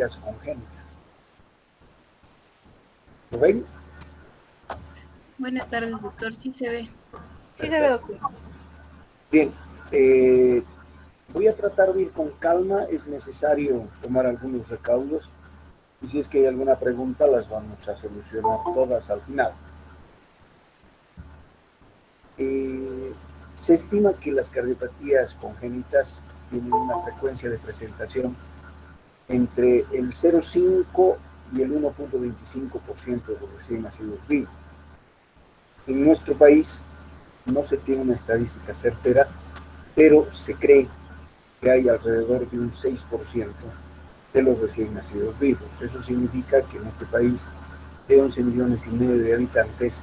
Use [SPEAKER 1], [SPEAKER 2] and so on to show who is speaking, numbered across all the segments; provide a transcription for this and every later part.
[SPEAKER 1] cardiopatías congénitas. ¿Lo ven?
[SPEAKER 2] Buenas tardes, doctor. Sí se ve.
[SPEAKER 3] Sí se ve, doctor.
[SPEAKER 1] Bien, voy a tratar de ir con calma, es necesario tomar algunos recaudos y si es que hay alguna pregunta las vamos a solucionar todas al final. Se estima que las cardiopatías congénitas tienen una frecuencia de presentación entre el 0,5 y el 1,25% de los recién nacidos vivos. En nuestro país no se tiene una estadística certera, pero se cree que hay alrededor de un 6% de los recién nacidos vivos. Eso significa que en este país de 11,5 millones de habitantes,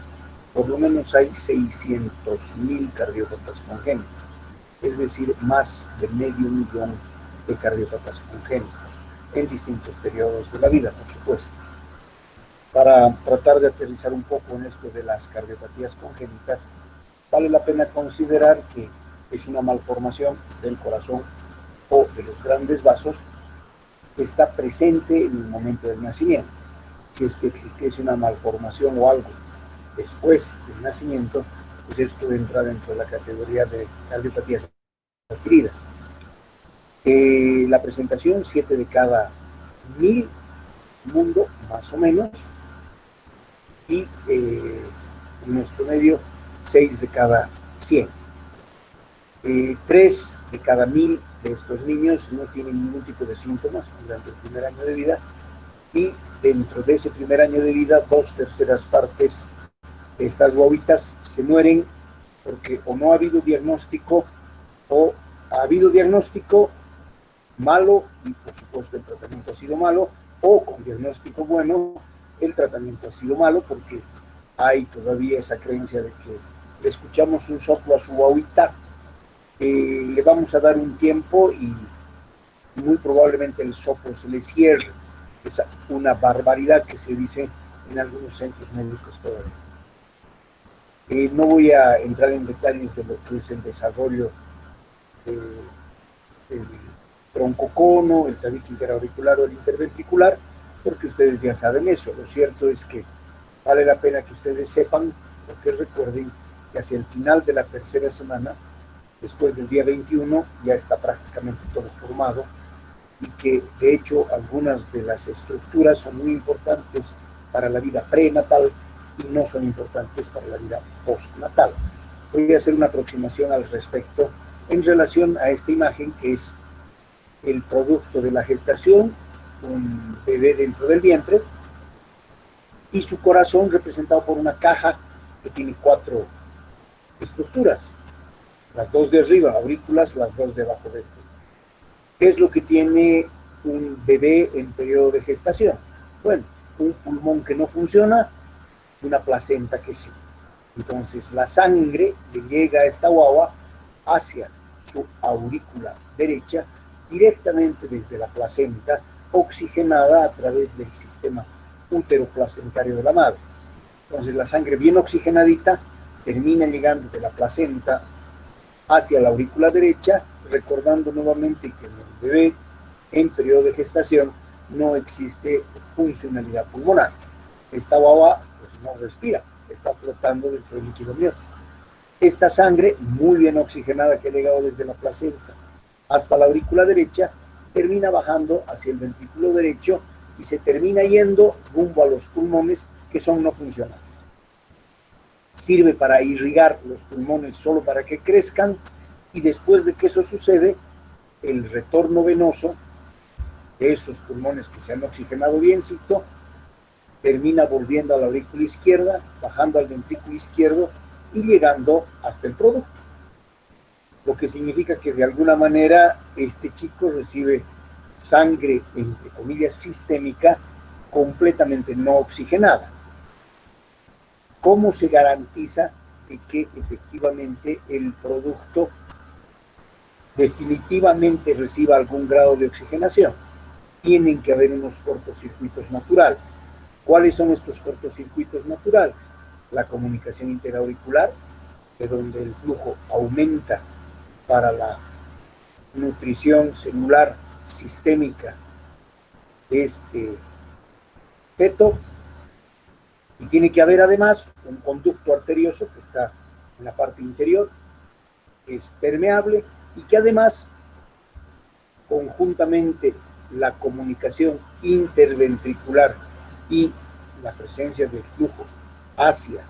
[SPEAKER 1] por lo menos hay 600,000 cardiópatas congénitos, es decir, más de medio millón de cardiópatas congénitos en distintos periodos de la vida, por supuesto. Para tratar de aterrizar un poco en esto de las cardiopatías congénitas, vale la pena considerar que es una malformación del corazón o de los grandes vasos que está presente en el momento del nacimiento. Si es que existiese una malformación o algo después del nacimiento, pues esto entra dentro de la categoría de cardiopatías adquiridas. La presentación, 7 de cada 1000 mundo, más o menos, y en nuestro medio, 6 de cada 100. 3 de cada 1000 de estos niños no tienen ningún tipo de síntomas durante el primer año de vida, y dentro de ese primer año de vida, 2/3 partes de estas guaguitas se mueren porque o no ha habido diagnóstico o ha habido diagnóstico malo y por supuesto el tratamiento ha sido malo, o con diagnóstico bueno el tratamiento ha sido malo porque hay todavía esa creencia de que le escuchamos un soplo a su guaguita, le vamos a dar un tiempo y muy probablemente el soplo se le cierre. Es una barbaridad que se dice en algunos centros médicos todavía. No voy a entrar en detalles de lo que es el desarrollo del troncocono, el tabique interauricular o el interventricular, porque ustedes ya saben eso. Lo cierto es que vale la pena que ustedes sepan, porque recuerden que hacia el final de la tercera semana, después del día 21, ya está prácticamente todo formado y que de hecho algunas de las estructuras son muy importantes para la vida prenatal y no son importantes para la vida postnatal. Voy a hacer una aproximación al respecto en relación a esta imagen que es el producto de la gestación, un bebé dentro del vientre y su corazón representado por una caja que tiene 4 estructuras, las 2 de arriba, aurículas, las 2 de abajo de esto. ¿Qué es lo que tiene un bebé en periodo de gestación? Bueno, un pulmón que no funciona, una placenta que sí. Entonces la sangre le llega a esta guagua hacia su aurícula derecha directamente desde la placenta, oxigenada a través del sistema útero-placentario de la madre. Entonces la sangre bien oxigenadita termina llegando de la placenta hacia la aurícula derecha, recordando nuevamente que en el bebé en periodo de gestación no existe funcionalidad pulmonar. Esta guagua pues, no respira, está flotando dentro del líquido amniótico. Esta sangre muy bien oxigenada que ha llegado desde la placenta hasta la aurícula derecha termina bajando hacia el ventrículo derecho y se termina yendo rumbo a los pulmones que son no funcionales. Sirve para irrigar los pulmones solo para que crezcan y después de que eso sucede, el retorno venoso de esos pulmones que se han oxigenado biencito termina volviendo a la aurícula izquierda, bajando al ventrículo izquierdo y llegando hasta el producto. Lo que significa que de alguna manera este chico recibe sangre, entre comillas, sistémica, completamente no oxigenada. ¿Cómo se garantiza de que efectivamente el producto definitivamente reciba algún grado de oxigenación? Tienen que haber unos cortocircuitos naturales. ¿Cuáles son estos cortocircuitos naturales? La comunicación interauricular, de donde el flujo aumenta para la nutrición celular sistémica de este feto, y tiene que haber además un conducto arterioso que está en la parte inferior, que es permeable y que además conjuntamente la comunicación interventricular y la presencia del flujo hacia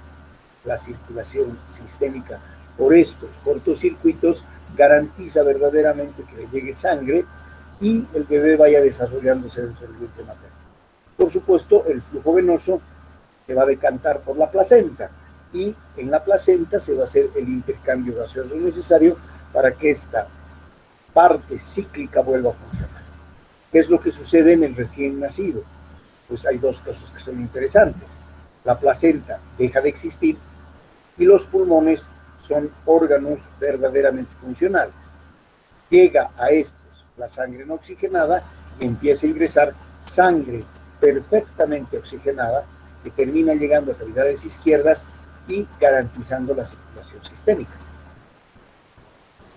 [SPEAKER 1] la circulación sistémica por estos cortocircuitos garantiza verdaderamente que le llegue sangre y el bebé vaya desarrollándose dentro del vientre materno. Por supuesto, el flujo venoso se va a decantar por la placenta y en la placenta se va a hacer el intercambio gaseoso necesario para que esta parte cíclica vuelva a funcionar. ¿Qué es lo que sucede en el recién nacido? Pues hay dos cosas que son interesantes. La placenta deja de existir y los pulmones son órganos verdaderamente funcionales. Llega a estos la sangre no oxigenada y empieza a ingresar sangre perfectamente oxigenada que termina llegando a cavidades izquierdas y garantizando la circulación sistémica.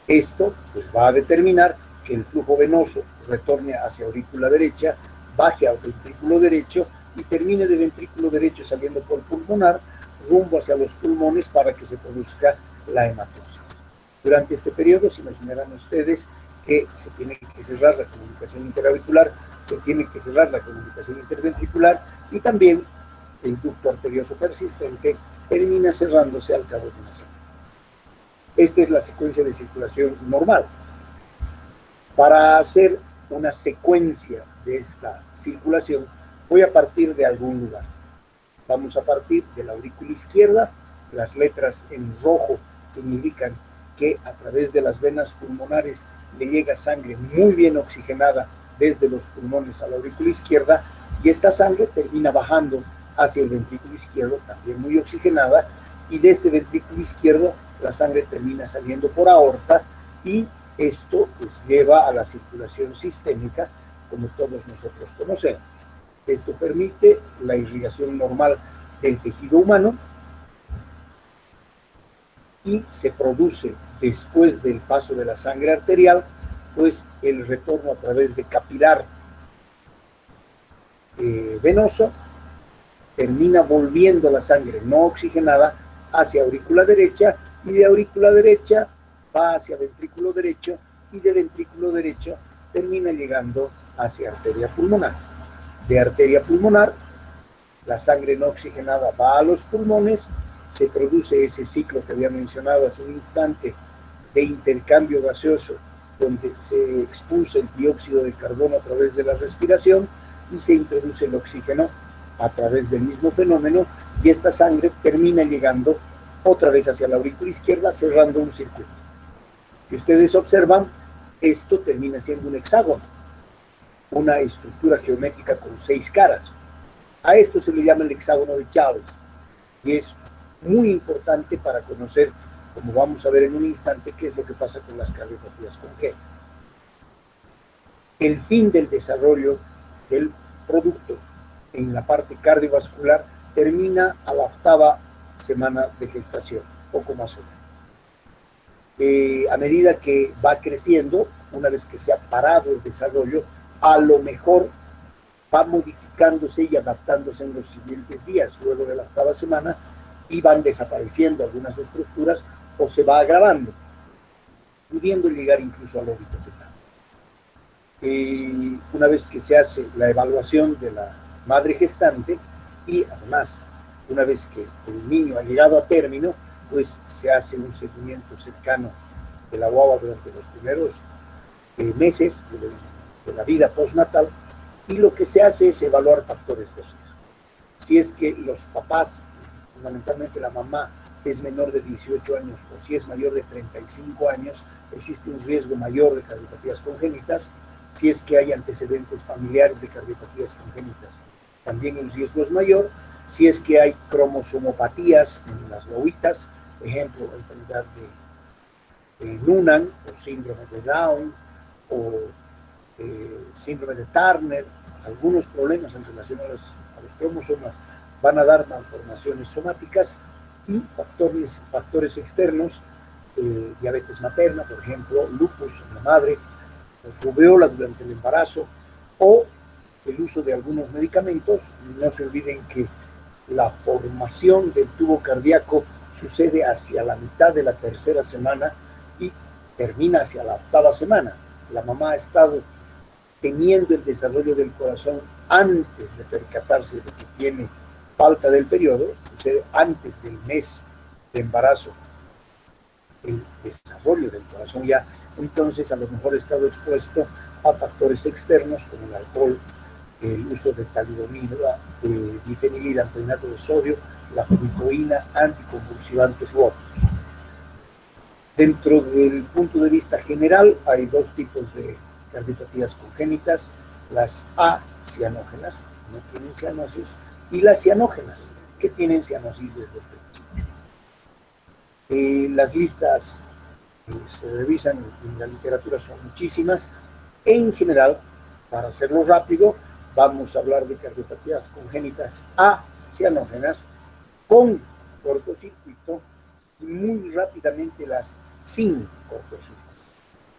[SPEAKER 1] Esto pues va a determinar que el flujo venoso retorne hacia aurícula derecha, baje al ventrículo derecho y termine de ventrículo derecho saliendo por pulmonar rumbo hacia los pulmones para que se produzca la hematosis. Durante este periodo se imaginarán ustedes que se tiene que cerrar la comunicación interauricular, se tiene que cerrar la comunicación interventricular y también el ducto arterioso persistente termina cerrándose al cabo de una semana. Esta es la secuencia de circulación normal. Para hacer una secuencia de esta circulación, voy a partir de algún lugar. Vamos a partir de la aurícula izquierda. Las letras en rojo significan que a través de las venas pulmonares le llega sangre muy bien oxigenada desde los pulmones a la aurícula izquierda y esta sangre termina bajando hacia el ventrículo izquierdo, también muy oxigenada, y de este ventrículo izquierdo la sangre termina saliendo por aorta y esto pues lleva a la circulación sistémica como todos nosotros conocemos. Esto permite la irrigación normal del tejido humano y se produce después del paso de la sangre arterial pues el retorno a través de capilar venoso, termina volviendo la sangre no oxigenada hacia aurícula derecha y de aurícula derecha va hacia ventrículo derecho y de ventrículo derecho termina llegando hacia arteria pulmonar. De arteria pulmonar, la sangre no oxigenada va a los pulmones, se produce ese ciclo que había mencionado hace un instante de intercambio gaseoso donde se expulsa el dióxido de carbono a través de la respiración y se introduce el oxígeno a través del mismo fenómeno y esta sangre termina llegando otra vez hacia la aurícula izquierda cerrando un circuito. Si ustedes observan, esto termina siendo un hexágono, una estructura geométrica con 6 caras. A esto se le llama el hexágono de Charles y es muy importante para conocer, como vamos a ver en un instante, qué es lo que pasa con las cardiopatías congénitas. El fin del desarrollo del producto en la parte cardiovascular termina a la 8ª semana de gestación, poco más o menos. A medida que va creciendo, una vez que se ha parado el desarrollo, a lo mejor va modificándose y adaptándose en los siguientes días, luego de la 8ª semana, y van desapareciendo algunas estructuras o se va agravando, pudiendo llegar incluso al óbito fetal. Una vez que se hace la evaluación de la madre gestante y además una vez que el niño ha llegado a término, pues se hace un seguimiento cercano de la guagua durante los primeros meses de la vida postnatal y lo que se hace es evaluar factores de riesgo. Si es que los papás, fundamentalmente la mamá, es menor de 18 años o si es mayor de 35 años, existe un riesgo mayor de cardiopatías congénitas. Si es que hay antecedentes familiares de cardiopatías congénitas, también el riesgo es mayor. Si es que hay cromosomopatías en las guaguitas, ejemplo, enfermedad de Noonan o síndrome de Down o síndrome de Turner, algunos problemas en relación a los cromosomas van a dar malformaciones somáticas y factores externos, diabetes materna, por ejemplo, lupus en la madre, rubeola durante el embarazo o el uso de algunos medicamentos. No se olviden que la formación del tubo cardíaco sucede hacia la mitad de la tercera semana y termina hacia la octava semana. La mamá ha estado teniendo el desarrollo del corazón antes de percatarse de que tiene falta del periodo, sucede antes del mes de embarazo, el desarrollo del corazón ya, entonces a lo mejor ha estado expuesto a factores externos como el alcohol, el uso de talidomida, de difenilida, antoinato de sodio, la fluidoína, anticonvulsivantes u otros. Dentro del punto de vista general, hay dos tipos de cardiopatías congénitas, las acianógenas, no tienen cianosis, y las cianógenas, que tienen cianosis desde el principio. Las listas que se revisan en la literatura son muchísimas. En general, para hacerlo rápido, vamos a hablar de cardiopatías congénitas acianógenas con cortocircuito y muy rápidamente las sin cortocircuito.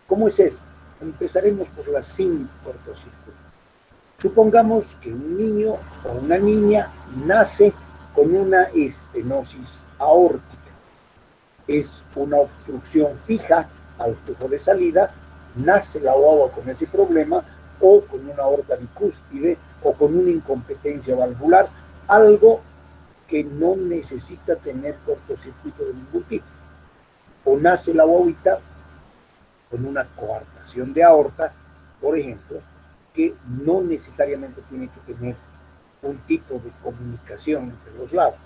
[SPEAKER 1] ¿Cómo es esto? Empezaremos por las sin cortocircuito. Supongamos que un niño o una niña nace con una estenosis aórtica. Es una obstrucción fija al flujo de salida, nace la guagua con ese problema o con una aorta bicúspide o con una incompetencia valvular, algo que no necesita tener cortocircuito de ningún tipo. O nace la guaguita con una coartación de aorta, por ejemplo, que no necesariamente tiene que tener un tipo de comunicación entre los lados.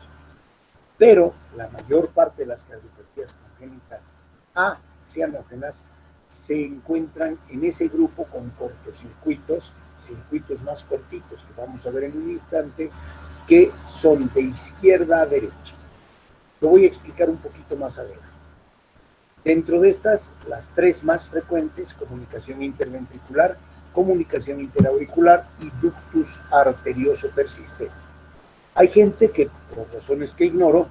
[SPEAKER 1] Pero la mayor parte de las cardiopatías congénitas acianógenas se encuentran en ese grupo con cortocircuitos, circuitos más cortitos que vamos a ver en un instante, que son de izquierda a derecha. Lo voy a explicar un poquito más adelante. Dentro de estas, las tres más frecuentes: comunicación interventricular, comunicación interauricular y ductus arterioso persistente. Hay gente que, por razones que ignoro,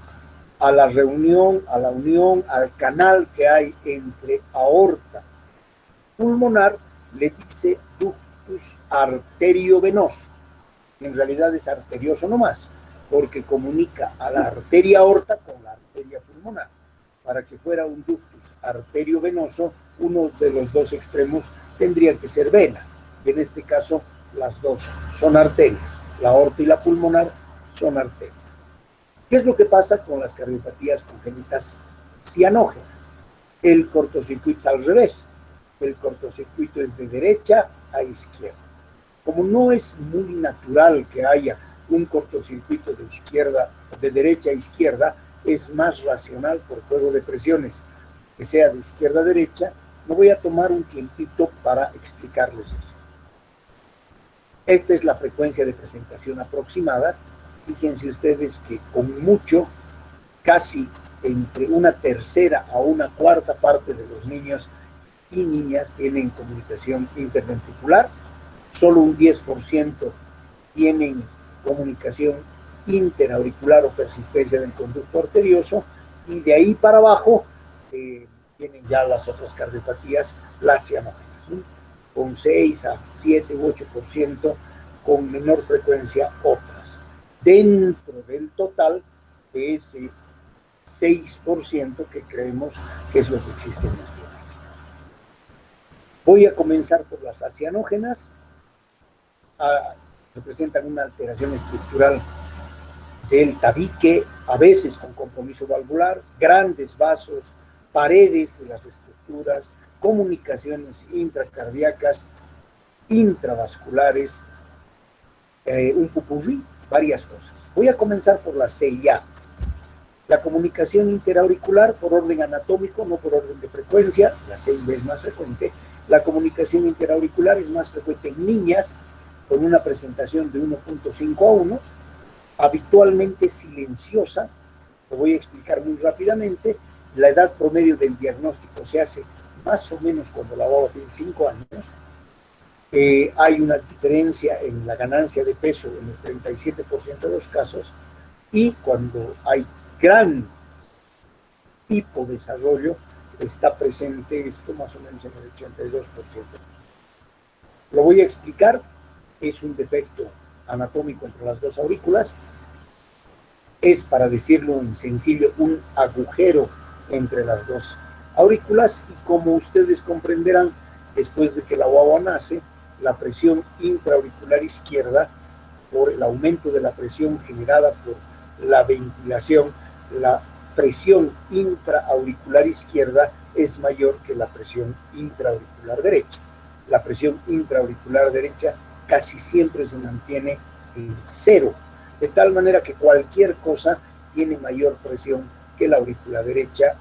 [SPEAKER 1] a la unión, al canal que hay entre aorta pulmonar, le dice ductus arteriovenoso. En realidad es arterioso nomás, porque comunica a la arteria aorta con la arteria pulmonar. Para que fuera un ductus arteriovenoso, uno de los dos extremos tendría que ser vena. Y en este caso, las dos son arterias. La aorta y la pulmonar son arterias. ¿Qué es lo que pasa con las cardiopatías congénitas cianógenas? El cortocircuito es al revés. El cortocircuito es de derecha a izquierda. Como no es muy natural que haya un cortocircuito de derecha a izquierda, es más racional por juego de presiones que sea de izquierda a derecha. Me voy a tomar un tiempito para explicarles eso. Esta es la frecuencia de presentación aproximada. Fíjense ustedes que con mucho, casi entre una tercera a una cuarta parte de los niños y niñas tienen comunicación interventricular, solo un 10% tienen comunicación interauricular o persistencia del conducto arterioso, y de ahí para abajo tienen ya las otras cardiopatías, las cianógenas, ¿sí? Con 6 a 7 u 8%, con menor frecuencia otras. Dentro del total de ese 6% que creemos que es lo que existe en nuestro país. Voy a comenzar por las acianógenas. Representan una alteración estructural del tabique, a veces con compromiso valvular, grandes vasos, paredes de las estructuras, comunicaciones intracardíacas, intravasculares, un popurrí, varias cosas. Voy a comenzar por la CIA. La comunicación interauricular por orden anatómico, no por orden de frecuencia. La CIA es más frecuente. La comunicación interauricular es más frecuente en niñas, con una presentación de 1.5 a 1, habitualmente silenciosa. Lo voy a explicar muy rápidamente. La edad promedio del diagnóstico se hace más o menos cuando la guagua tiene 5 años. Hay una diferencia en la ganancia de peso en el 37% de los casos, y cuando hay gran hipodesarrollo está presente esto más o menos en el 82%. Lo voy a explicar es un defecto anatómico entre las dos aurículas, es, para decirlo en sencillo, un agujero entre las dos aurículas, y como ustedes comprenderán, después de que la guagua nace, la presión intraauricular izquierda, por el aumento de la presión generada por la ventilación, la presión intraauricular izquierda es mayor que la presión intraauricular derecha. La presión intraauricular derecha casi siempre se mantiene en cero, de tal manera que cualquier cosa tiene mayor presión que la aurícula derecha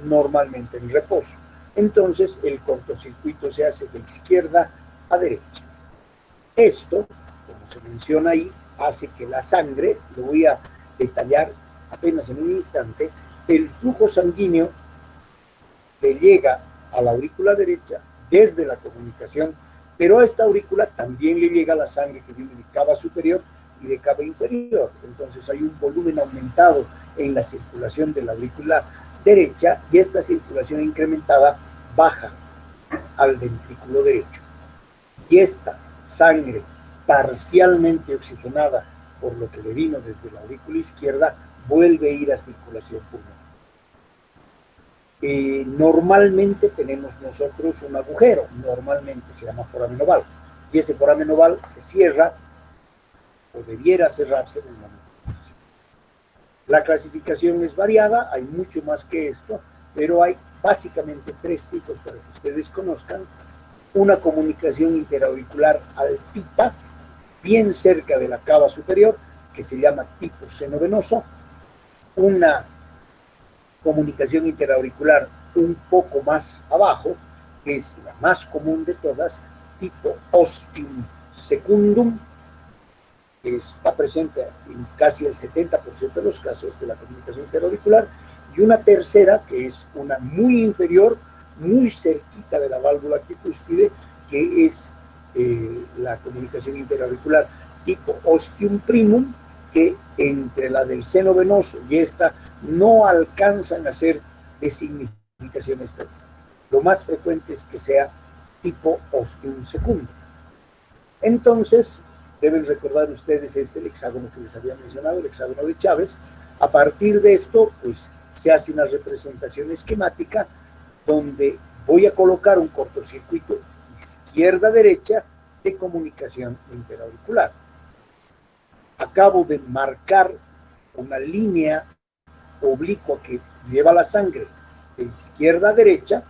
[SPEAKER 1] normalmente en reposo. Entonces el cortocircuito se hace de izquierda a derecha. Esto, como se menciona ahí, hace que la sangre, lo voy a detallar apenas en un instante, el flujo sanguíneo que llega a la aurícula derecha desde la comunicación, pero a esta aurícula también le llega la sangre que viene de cava superior y de cava inferior. Entonces hay un volumen aumentado en la circulación de la aurícula derecha, y esta circulación incrementada baja al ventrículo derecho. Y esta sangre parcialmente oxigenada por lo que le vino desde la aurícula izquierda vuelve a ir a circulación pulmonar. Normalmente tenemos nosotros un agujero, normalmente se llama foramen oval, y ese foramen oval se cierra o debiera cerrarse en el momento. La clasificación es variada, hay mucho más que esto, pero hay básicamente tres tipos para que ustedes conozcan. Una comunicación interauricular altita, bien cerca de la cava superior, que se llama tipo seno venoso. Una comunicación interauricular un poco más abajo, que es la más común de todas, tipo ostium secundum, que está presente en casi el 70% de los casos de la comunicación interauricular, y una tercera, que es una muy inferior, muy cerquita de la válvula tricúspide, que es la comunicación interauricular tipo ostium primum, que entre la del seno venoso y esta no alcanzan a ser de significación estadística. Lo más frecuente es que sea tipo ostium secundum. Entonces, deben recordar ustedes el hexágono que les había mencionado, el hexágono de Chávez. A partir de esto, pues, se hace una representación esquemática donde voy a colocar un cortocircuito izquierda-derecha de comunicación interauricular. Acabo de marcar una línea oblicua que lleva la sangre de izquierda a derecha,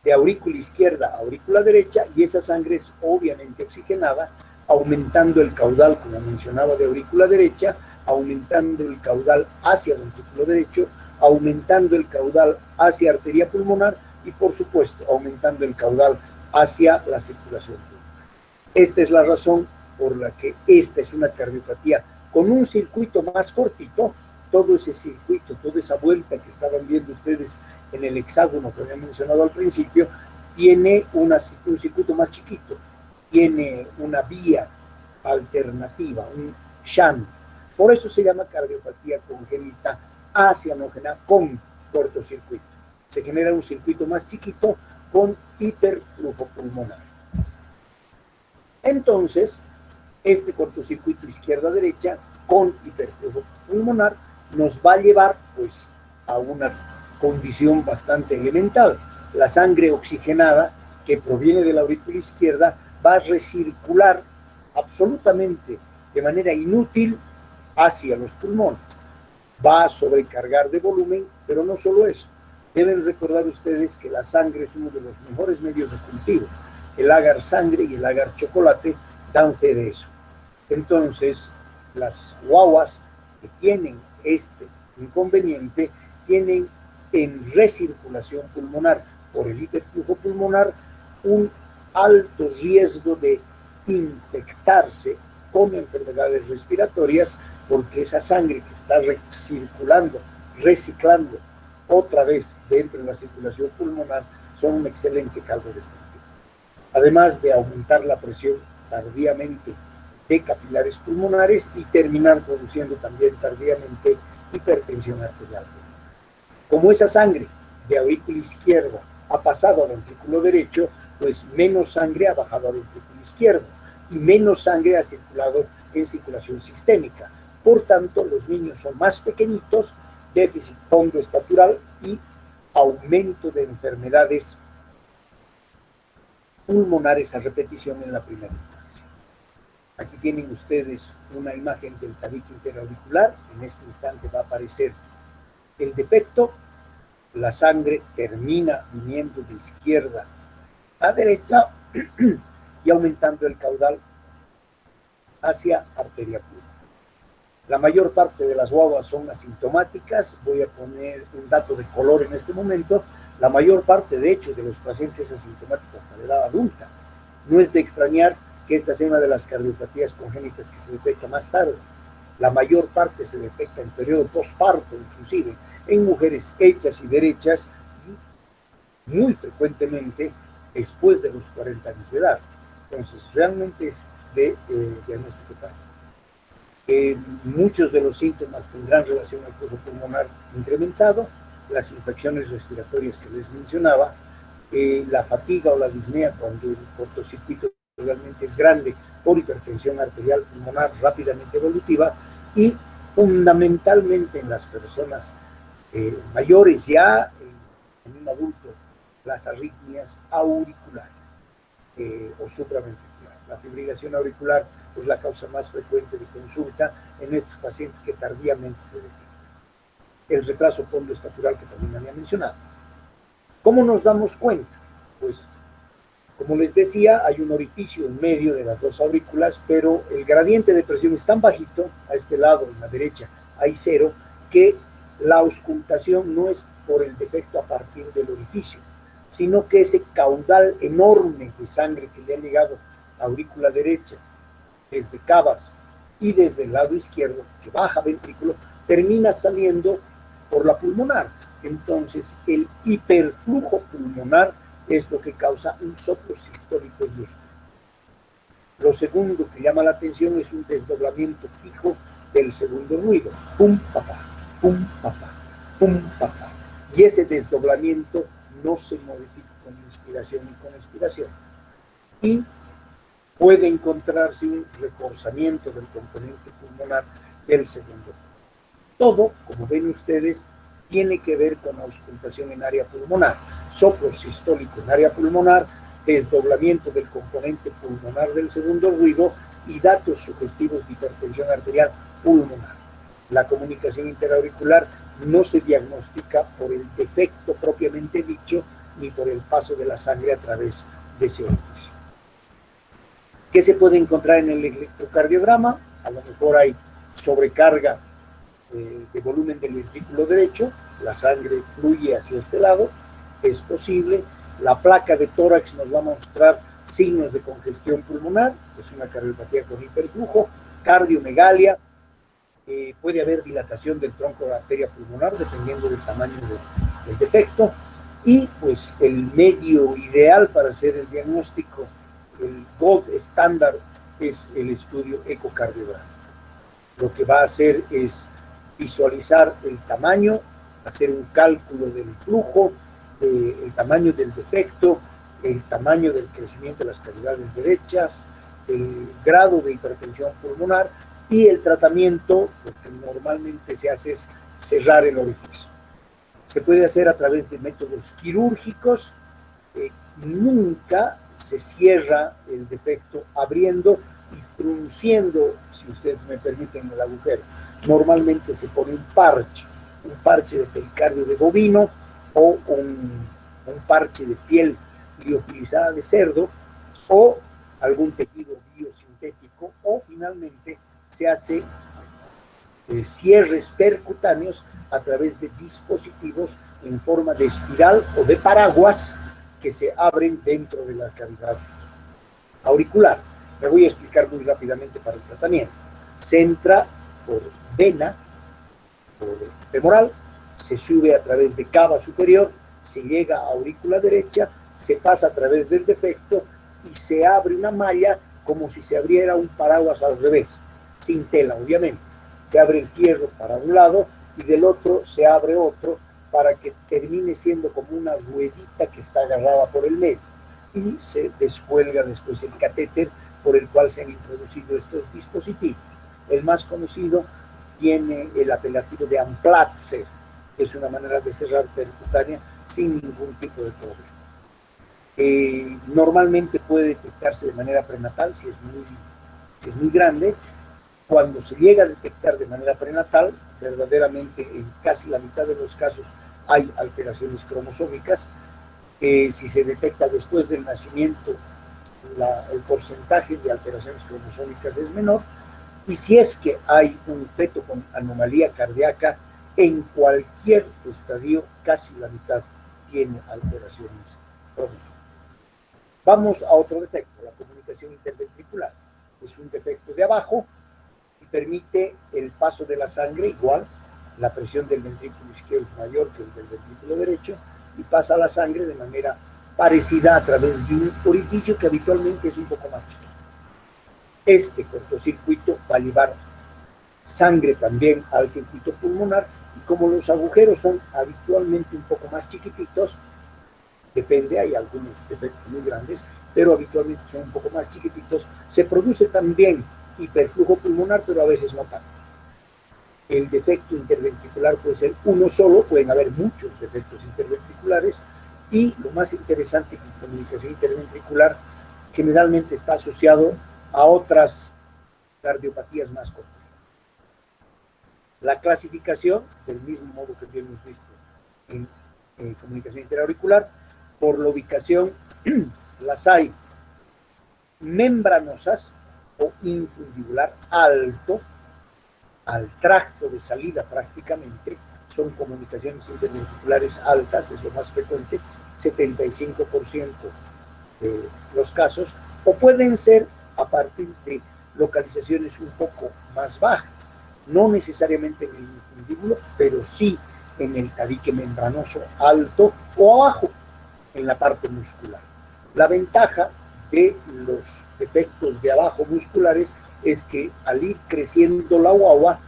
[SPEAKER 1] de aurícula izquierda a aurícula derecha, y esa sangre es obviamente oxigenada, aumentando el caudal, como mencionaba, de aurícula derecha, aumentando el caudal hacia el ventrículo derecho, aumentando el caudal hacia arteria pulmonar y, por supuesto, aumentando el caudal hacia la circulación pulmonar. Esta es la razón por la que esta es una cardiopatía con un circuito más cortito. Todo ese circuito, toda esa vuelta que estaban viendo ustedes en el hexágono que había mencionado al principio, tiene un circuito más chiquito, tiene una vía alternativa, un shunt. Por eso se llama cardiopatía congénita acianógena con cortocircuito. Se genera un circuito más chiquito con hiperflujo pulmonar. Entonces, este cortocircuito izquierda-derecha con hiperflujo pulmonar nos va a llevar, pues, a una condición bastante elemental. La sangre oxigenada que proviene de la aurícula izquierda va a recircular absolutamente de manera inútil hacia los pulmones. Va a sobrecargar de volumen, pero no solo eso. Deben recordar ustedes que la sangre es uno de los mejores medios de cultivo. El agar sangre y el agar chocolate dan fe de eso. Entonces, las guaguas que tienen este inconveniente tienen en recirculación pulmonar por el hiperflujo pulmonar un alto riesgo de infectarse con enfermedades respiratorias, porque esa sangre que está recirculando, reciclando otra vez dentro de la circulación pulmonar son un excelente caldo de cultivo. Además de aumentar la presión tardíamente de capilares pulmonares y terminar produciendo también tardíamente hipertensión arterial. Como esa sangre de aurícula izquierda ha pasado al ventrículo derecho, pues menos sangre ha bajado al ventrículo izquierdo y menos sangre ha circulado en circulación sistémica. Por tanto, los niños son más pequeñitos, déficit pondoestatural y aumento de enfermedades pulmonares a repetición en la primera infancia. Aquí tienen ustedes una imagen del tabique interauricular. En este instante va a aparecer el defecto. La sangre termina viniendo de izquierda a derecha y aumentando el caudal hacia arteria pulmonar. La mayor parte de las guaguas son asintomáticas. Voy a poner un dato de color en este momento. La mayor parte, de hecho, de los pacientes asintomáticos hasta la edad adulta. No es de extrañar que esta sea una de las cardiopatías congénitas que se detecta más tarde. La mayor parte se detecta en periodo posparto, inclusive en mujeres hechas y derechas, y muy frecuentemente después de los 40 años de edad. Entonces, realmente es de diagnóstico tarde. Muchos de los síntomas tendrán relación al flujo pulmonar incrementado, las infecciones respiratorias que les mencionaba, la fatiga o la disnea cuando el cortocircuito realmente es grande por hipertensión arterial pulmonar rápidamente evolutiva, y fundamentalmente en las personas mayores ya, en un adulto, las arritmias auriculares o supraventriculares. La fibrilación auricular es la causa más frecuente de consulta en estos pacientes que tardíamente se detectan. El retraso pondoestatural que también había mencionado. ¿Cómo nos damos cuenta? Pues, como les decía, hay un orificio en medio de las dos aurículas, pero el gradiente de presión es tan bajito, a este lado, en la derecha, hay 0, que la auscultación no es por el defecto a partir del orificio, sino que ese caudal enorme de sangre que le ha llegado a aurícula derecha, desde cavas y desde el lado izquierdo, que baja ventrículo, termina saliendo por la pulmonar. Entonces, el hiperflujo pulmonar es lo que causa un soplo sistólico viejo. Lo segundo que llama la atención es un desdoblamiento fijo del segundo ruido. Pum, papá, pum, papá, pum, papá. Y ese desdoblamiento no se modifica con inspiración y con expiración. Y puede encontrarse un reforzamiento del componente pulmonar del segundo ruido. Todo, como ven ustedes, tiene que ver con auscultación en área pulmonar, soplo sistólico en área pulmonar, desdoblamiento del componente pulmonar del segundo ruido y datos sugestivos de hipertensión arterial pulmonar. La comunicación interauricular no se diagnostica por el defecto propiamente dicho, ni por el paso de la sangre a través de ese orificio. ¿Qué se puede encontrar en el electrocardiograma? A lo mejor hay sobrecarga de volumen del ventrículo derecho, la sangre fluye hacia este lado, es posible. La placa de tórax nos va a mostrar signos de congestión pulmonar, es una cardiopatía con hiperflujo, cardiomegalia, puede haber dilatación del tronco de la arteria pulmonar dependiendo del tamaño del defecto, y pues el medio ideal para hacer el diagnóstico, el gold estándar, es el estudio ecocardiograma. Lo que va a hacer es visualizar el tamaño, hacer un cálculo del flujo, el tamaño del defecto, el tamaño del crecimiento de las cavidades derechas, el grado de hipertensión pulmonar y el tratamiento. Lo que normalmente se hace es cerrar el orificio. Se puede hacer a través de métodos quirúrgicos. Nunca se cierra el defecto abriendo y frunciendo, si ustedes me permiten, el agujero. Normalmente se pone un parche de pericardio de bovino o un parche de piel liofilizada de cerdo o algún tejido biosintético, o finalmente se hace cierres percutáneos a través de dispositivos en forma de espiral o de paraguas que se abren dentro de la cavidad auricular. Me voy a explicar muy rápidamente para el tratamiento. Se entra por vena, por femoral, se sube a través de cava superior, se llega a aurícula derecha, se pasa a través del defecto y se abre una malla como si se abriera un paraguas al revés, sin tela obviamente. Se abre el fierro para un lado y del otro se abre otro para que termine siendo como una ruedita que está agarrada por el medio. y se descuelga después el catéter por el cual se han introducido estos dispositivos. El más conocido tiene el apelativo de Amplatzer, que es una manera de cerrar percutánea sin ningún tipo de problema. Normalmente puede detectarse de manera prenatal si es muy grande. Cuando se llega a detectar de manera prenatal, verdaderamente en casi la mitad de los casos hay alteraciones cromosómicas. Si se detecta después del nacimiento, el porcentaje de alteraciones cromosómicas es menor. Y si es que hay un feto con anomalía cardíaca, en cualquier estadio, casi la mitad tiene alteraciones cromosómicas. Vamos a otro defecto, la comunicación interventricular. Es un defecto de abajo y permite el paso de la sangre igual. La presión del ventrículo izquierdo es mayor que el del ventrículo derecho y pasa la sangre de manera parecida a través de un orificio que habitualmente es un poco más chiquito. Este cortocircuito va a llevar sangre también al circuito pulmonar y como los agujeros son habitualmente un poco más chiquititos, depende, hay algunos defectos muy grandes, pero habitualmente son un poco más chiquititos, se produce también hiperflujo pulmonar, pero a veces no tanto. El defecto interventricular puede ser uno solo, pueden haber muchos defectos interventriculares, y lo más interesante es que la comunicación interventricular generalmente está asociado a otras cardiopatías más complejas. La clasificación, del mismo modo que hemos visto en comunicación interauricular, por la ubicación, las hay membranosas o infundibular alto, al tracto de salida prácticamente, son comunicaciones interventriculares altas, es lo más frecuente, 75% de los casos, o pueden ser a partir de localizaciones un poco más bajas, no necesariamente en el infundíbulo, pero sí en el tabique membranoso alto o abajo, en la parte muscular. La ventaja de los efectos de abajo musculares es que al ir creciendo la guagua,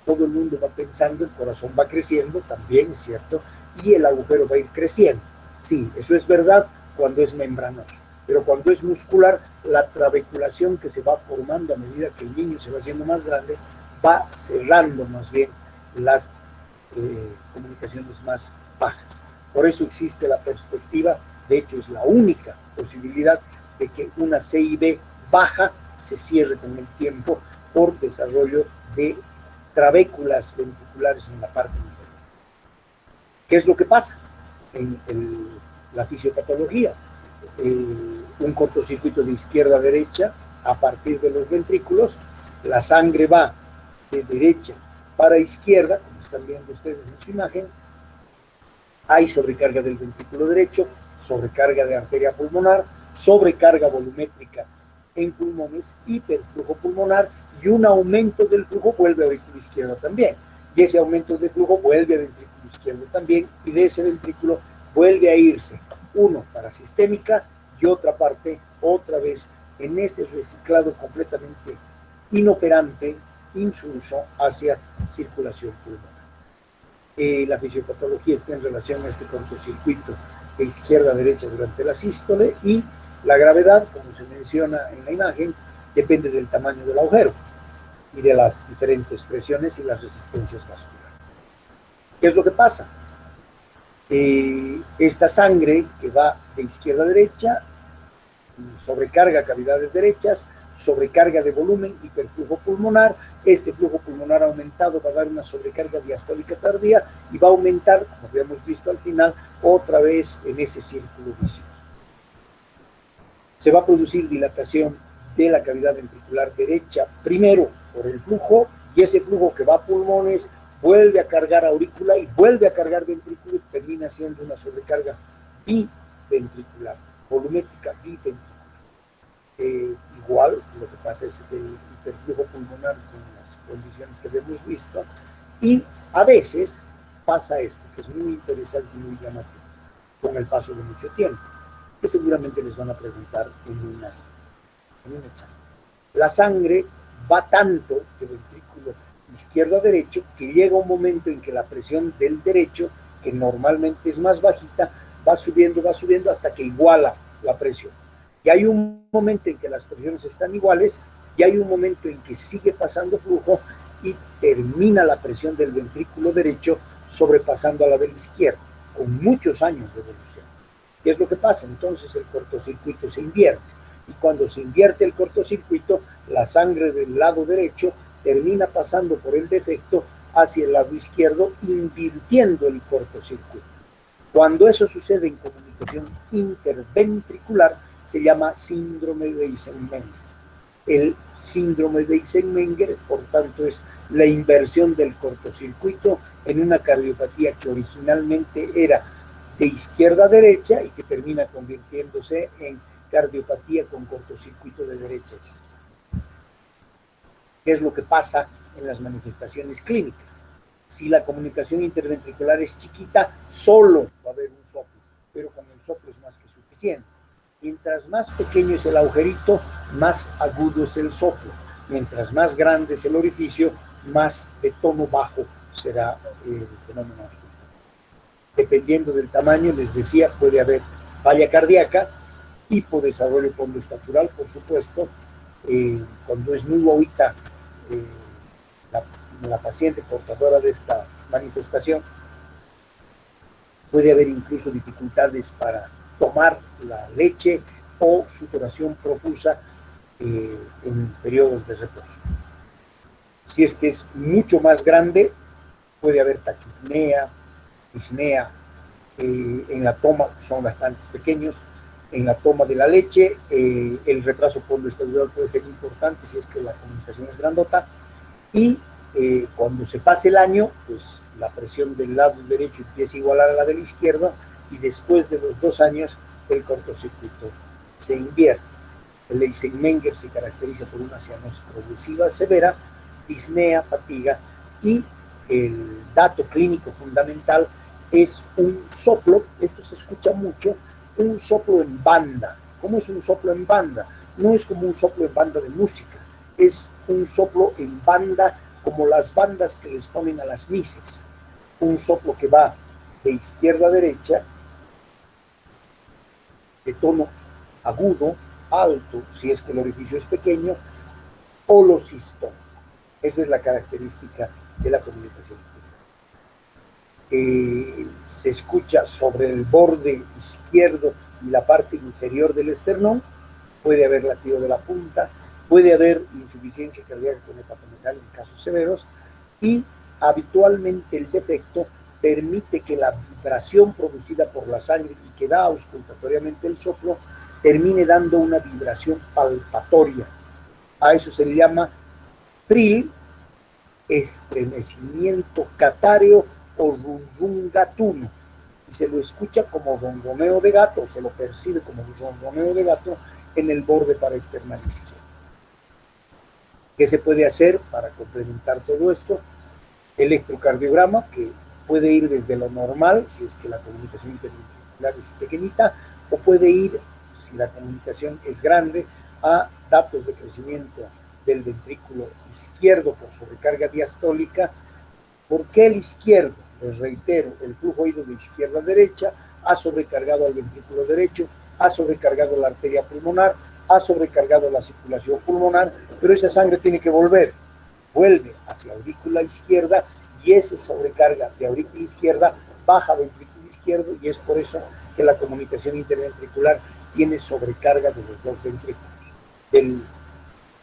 [SPEAKER 1] todo el mundo va pensando, el corazón va creciendo, también es cierto, y el agujero va a ir creciendo. Sí, eso es verdad cuando es membranoso, pero cuando es muscular, la trabeculación que se va formando a medida que el niño se va haciendo más grande, va cerrando más bien las comunicaciones más bajas. Por eso existe la perspectiva, de hecho es la única posibilidad de que una CIB baja se cierre con el tiempo por desarrollo de trabéculas ventriculares en la parte inferior. ¿Qué es lo que pasa en la fisiopatología? Un cortocircuito de izquierda a derecha a partir de los ventrículos, la sangre va de derecha para izquierda, como están viendo ustedes en su imagen, hay sobrecarga del ventrículo derecho, sobrecarga de arteria pulmonar, sobrecarga volumétrica en pulmones, hiperflujo pulmonar y un aumento del flujo vuelve a ventrículo izquierdo también. Y ese aumento de flujo vuelve a ventrículo izquierdo también y de ese ventrículo vuelve a irse uno para sistémica y otra parte otra vez en ese reciclado completamente inoperante, insulso hacia circulación pulmonar. La fisiopatología está en relación a este cortocircuito de izquierda a derecha durante la sístole y la gravedad, como se menciona en la imagen, depende del tamaño del agujero y de las diferentes presiones y las resistencias vasculares. ¿Qué es lo que pasa? Esta sangre que va de izquierda a derecha sobrecarga cavidades derechas, sobrecarga de volumen, hiperflujo pulmonar. Este flujo pulmonar aumentado va a dar una sobrecarga diastólica tardía y va a aumentar, como habíamos visto al final, otra vez en ese círculo vicioso. Se va a producir dilatación de la cavidad ventricular derecha, primero por el flujo, y ese flujo que va a pulmones vuelve a cargar aurícula y vuelve a cargar ventrículo y termina siendo una sobrecarga biventricular, volumétrica biventricular. Igual, lo que pasa es que el hiperflujo pulmonar con las condiciones que habíamos visto, y a veces pasa esto, que es muy interesante y muy llamativo, con el paso de mucho tiempo, que seguramente les van a preguntar en un examen. La sangre va tanto de ventrículo izquierdo a derecho que llega un momento en que la presión del derecho, que normalmente es más bajita, va subiendo hasta que iguala la presión. Y hay un momento en que las presiones están iguales y hay un momento en que sigue pasando flujo y termina la presión del ventrículo derecho sobrepasando a la del izquierdo, con muchos años de evolución. ¿Qué es lo que pasa? Entonces el cortocircuito se invierte. Y cuando se invierte el cortocircuito, la sangre del lado derecho termina pasando por el defecto hacia el lado izquierdo, invirtiendo el cortocircuito. Cuando eso sucede en comunicación interventricular, se llama síndrome de Eisenmenger. El síndrome de Eisenmenger, por tanto, es la inversión del cortocircuito en una cardiopatía que originalmente era de izquierda a derecha y que termina convirtiéndose en cardiopatía con cortocircuito de derecha a izquierda. ¿Qué es lo que pasa en las manifestaciones clínicas? Si la comunicación interventricular es chiquita, solo va a haber un soplo, pero con el soplo es más que suficiente. Mientras más pequeño es el agujerito, más agudo es el soplo. Mientras más grande es el orificio, más de tono bajo será el fenómeno auscultativo. Dependiendo del tamaño, les decía, puede haber falla cardíaca, hipodesarrollo pondoestatural, por supuesto. Cuando es muy bobita la paciente portadora de esta manifestación, puede haber incluso dificultades para tomar la leche o sudoración profusa en periodos de reposo. Si es que es mucho más grande, puede haber taquipnea, disnea, en la toma, son bastante pequeños, en la toma de la leche, el retraso pondoestatural puede ser importante si es que la comunicación es grandota, y cuando se pase el año, pues la presión del lado derecho empieza a igualar a la del izquierdo, y después de los 2 años el cortocircuito se invierte. El Eisenmenger se caracteriza por una cianosis progresiva severa, disnea, fatiga, y el dato clínico fundamental es un soplo. Esto se escucha mucho, un soplo en banda. ¿Cómo es un soplo en banda? No es como un soplo en banda de música, es un soplo en banda como las bandas que les ponen a las misas. Un soplo que va de izquierda a derecha, de tono agudo, alto, si es que el orificio es pequeño, holosistónico. Esa es la característica de la comunicación. Se escucha sobre el borde izquierdo y la parte inferior del esternón, puede haber latido de la punta, puede haber insuficiencia cardíaca con hepatomegalia en casos severos, y habitualmente el defecto permite que la vibración producida por la sangre y que da auscultatoriamente el soplo termine dando una vibración palpatoria. A eso se le llama trill, estremecimiento catáreo o rum gatuno, y se lo escucha como ronroneo de gato, o se lo percibe como ronroneo de gato en el borde paraesternal izquierdo. ¿Qué se puede hacer para complementar todo esto? Electrocardiograma, que puede ir desde lo normal, si es que la comunicación interventricular es pequeñita, o puede ir, si la comunicación es grande, a datos de crecimiento del ventrículo izquierdo por sobrecarga diastólica. ¿Por qué el izquierdo? Les reitero, el flujo ha ido de izquierda a derecha, ha sobrecargado al ventrículo derecho, ha sobrecargado la arteria pulmonar, ha sobrecargado la circulación pulmonar, pero esa sangre tiene que volver, vuelve hacia aurícula izquierda, y esa sobrecarga de aurícula izquierda baja a ventrículo izquierdo, y es por eso que la comunicación interventricular tiene sobrecarga de los dos ventrículos, del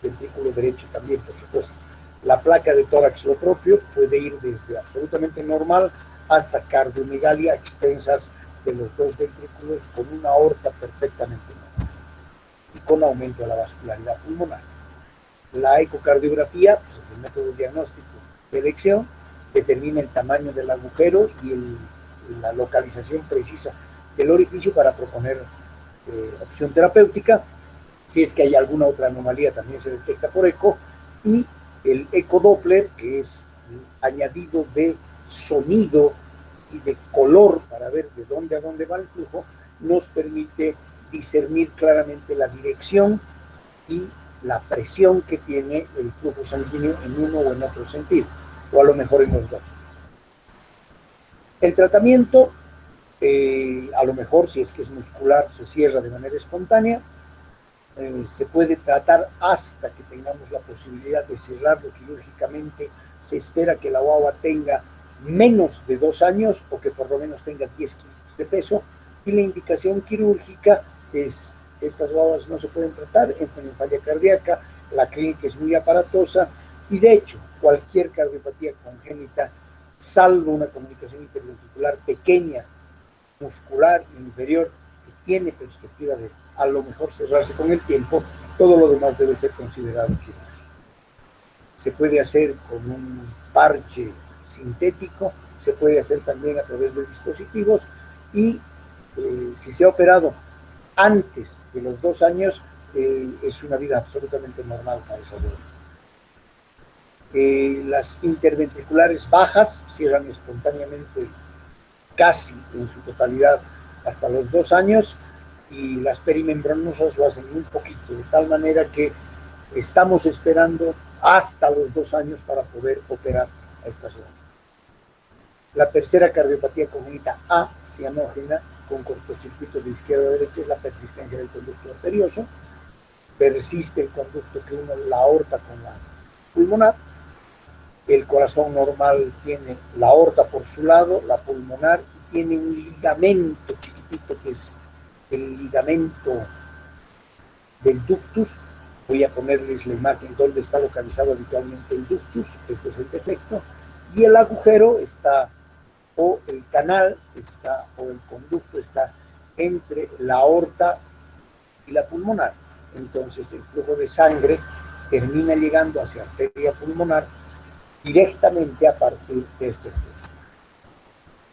[SPEAKER 1] ventrículo derecho también, por supuesto. La placa de tórax lo propio, puede ir desde absolutamente normal hasta cardiomegalia a expensas de los dos ventrículos, con una aorta perfectamente normal y con aumento de la vascularidad pulmonar. La ecocardiografía, pues es el método diagnóstico de elección, determina el tamaño del agujero y la localización precisa del orificio para proponer opción terapéutica. Si es que hay alguna otra anomalía, también se detecta por eco. Y el ecodoppler, que es el añadido de sonido y de color para ver de dónde a dónde va el flujo, nos permite discernir claramente la dirección y la presión que tiene el flujo sanguíneo en uno o en otro sentido, o a lo mejor en los dos. El tratamiento A lo mejor, si es que es muscular, se cierra de manera espontánea. Se puede tratar hasta que tengamos la posibilidad de cerrarlo quirúrgicamente. Se espera que la guagua tenga menos de 2 años o que por lo menos tenga 10 kilos de peso, y la indicación quirúrgica es: estas guaguas no se pueden tratar, entran en falla cardíaca, la clínica es muy aparatosa, y de hecho cualquier cardiopatía congénita, salvo una comunicación interventricular pequeña, muscular inferior, que tiene perspectiva de a lo mejor cerrarse con el tiempo, todo lo demás debe ser considerado quirúrgico. Se puede hacer con un parche sintético, se puede hacer también a través de dispositivos, y si se ha operado antes de los 2 años, es una vida absolutamente normal para esa bebé. Las interventriculares bajas cierran espontáneamente casi en su totalidad hasta los 2 años, y las perimembranosas lo hacen un poquito, de tal manera que estamos esperando hasta los 2 años para poder operar a esta zona. La tercera cardiopatía congénita acianógena con cortocircuito de izquierda a derecha es la persistencia del conducto arterioso. Persiste el conducto que une la aorta con la pulmonar. El corazón normal tiene la aorta por su lado, la pulmonar, y tiene un ligamento chiquitito que es el ligamento del ductus. Voy a ponerles la imagen donde está localizado habitualmente el ductus. Este es el defecto, y el agujero está, o el canal está, o el conducto está entre la aorta y la pulmonar. Entonces el flujo de sangre termina llegando hacia la arteria pulmonar directamente a partir de este estructura.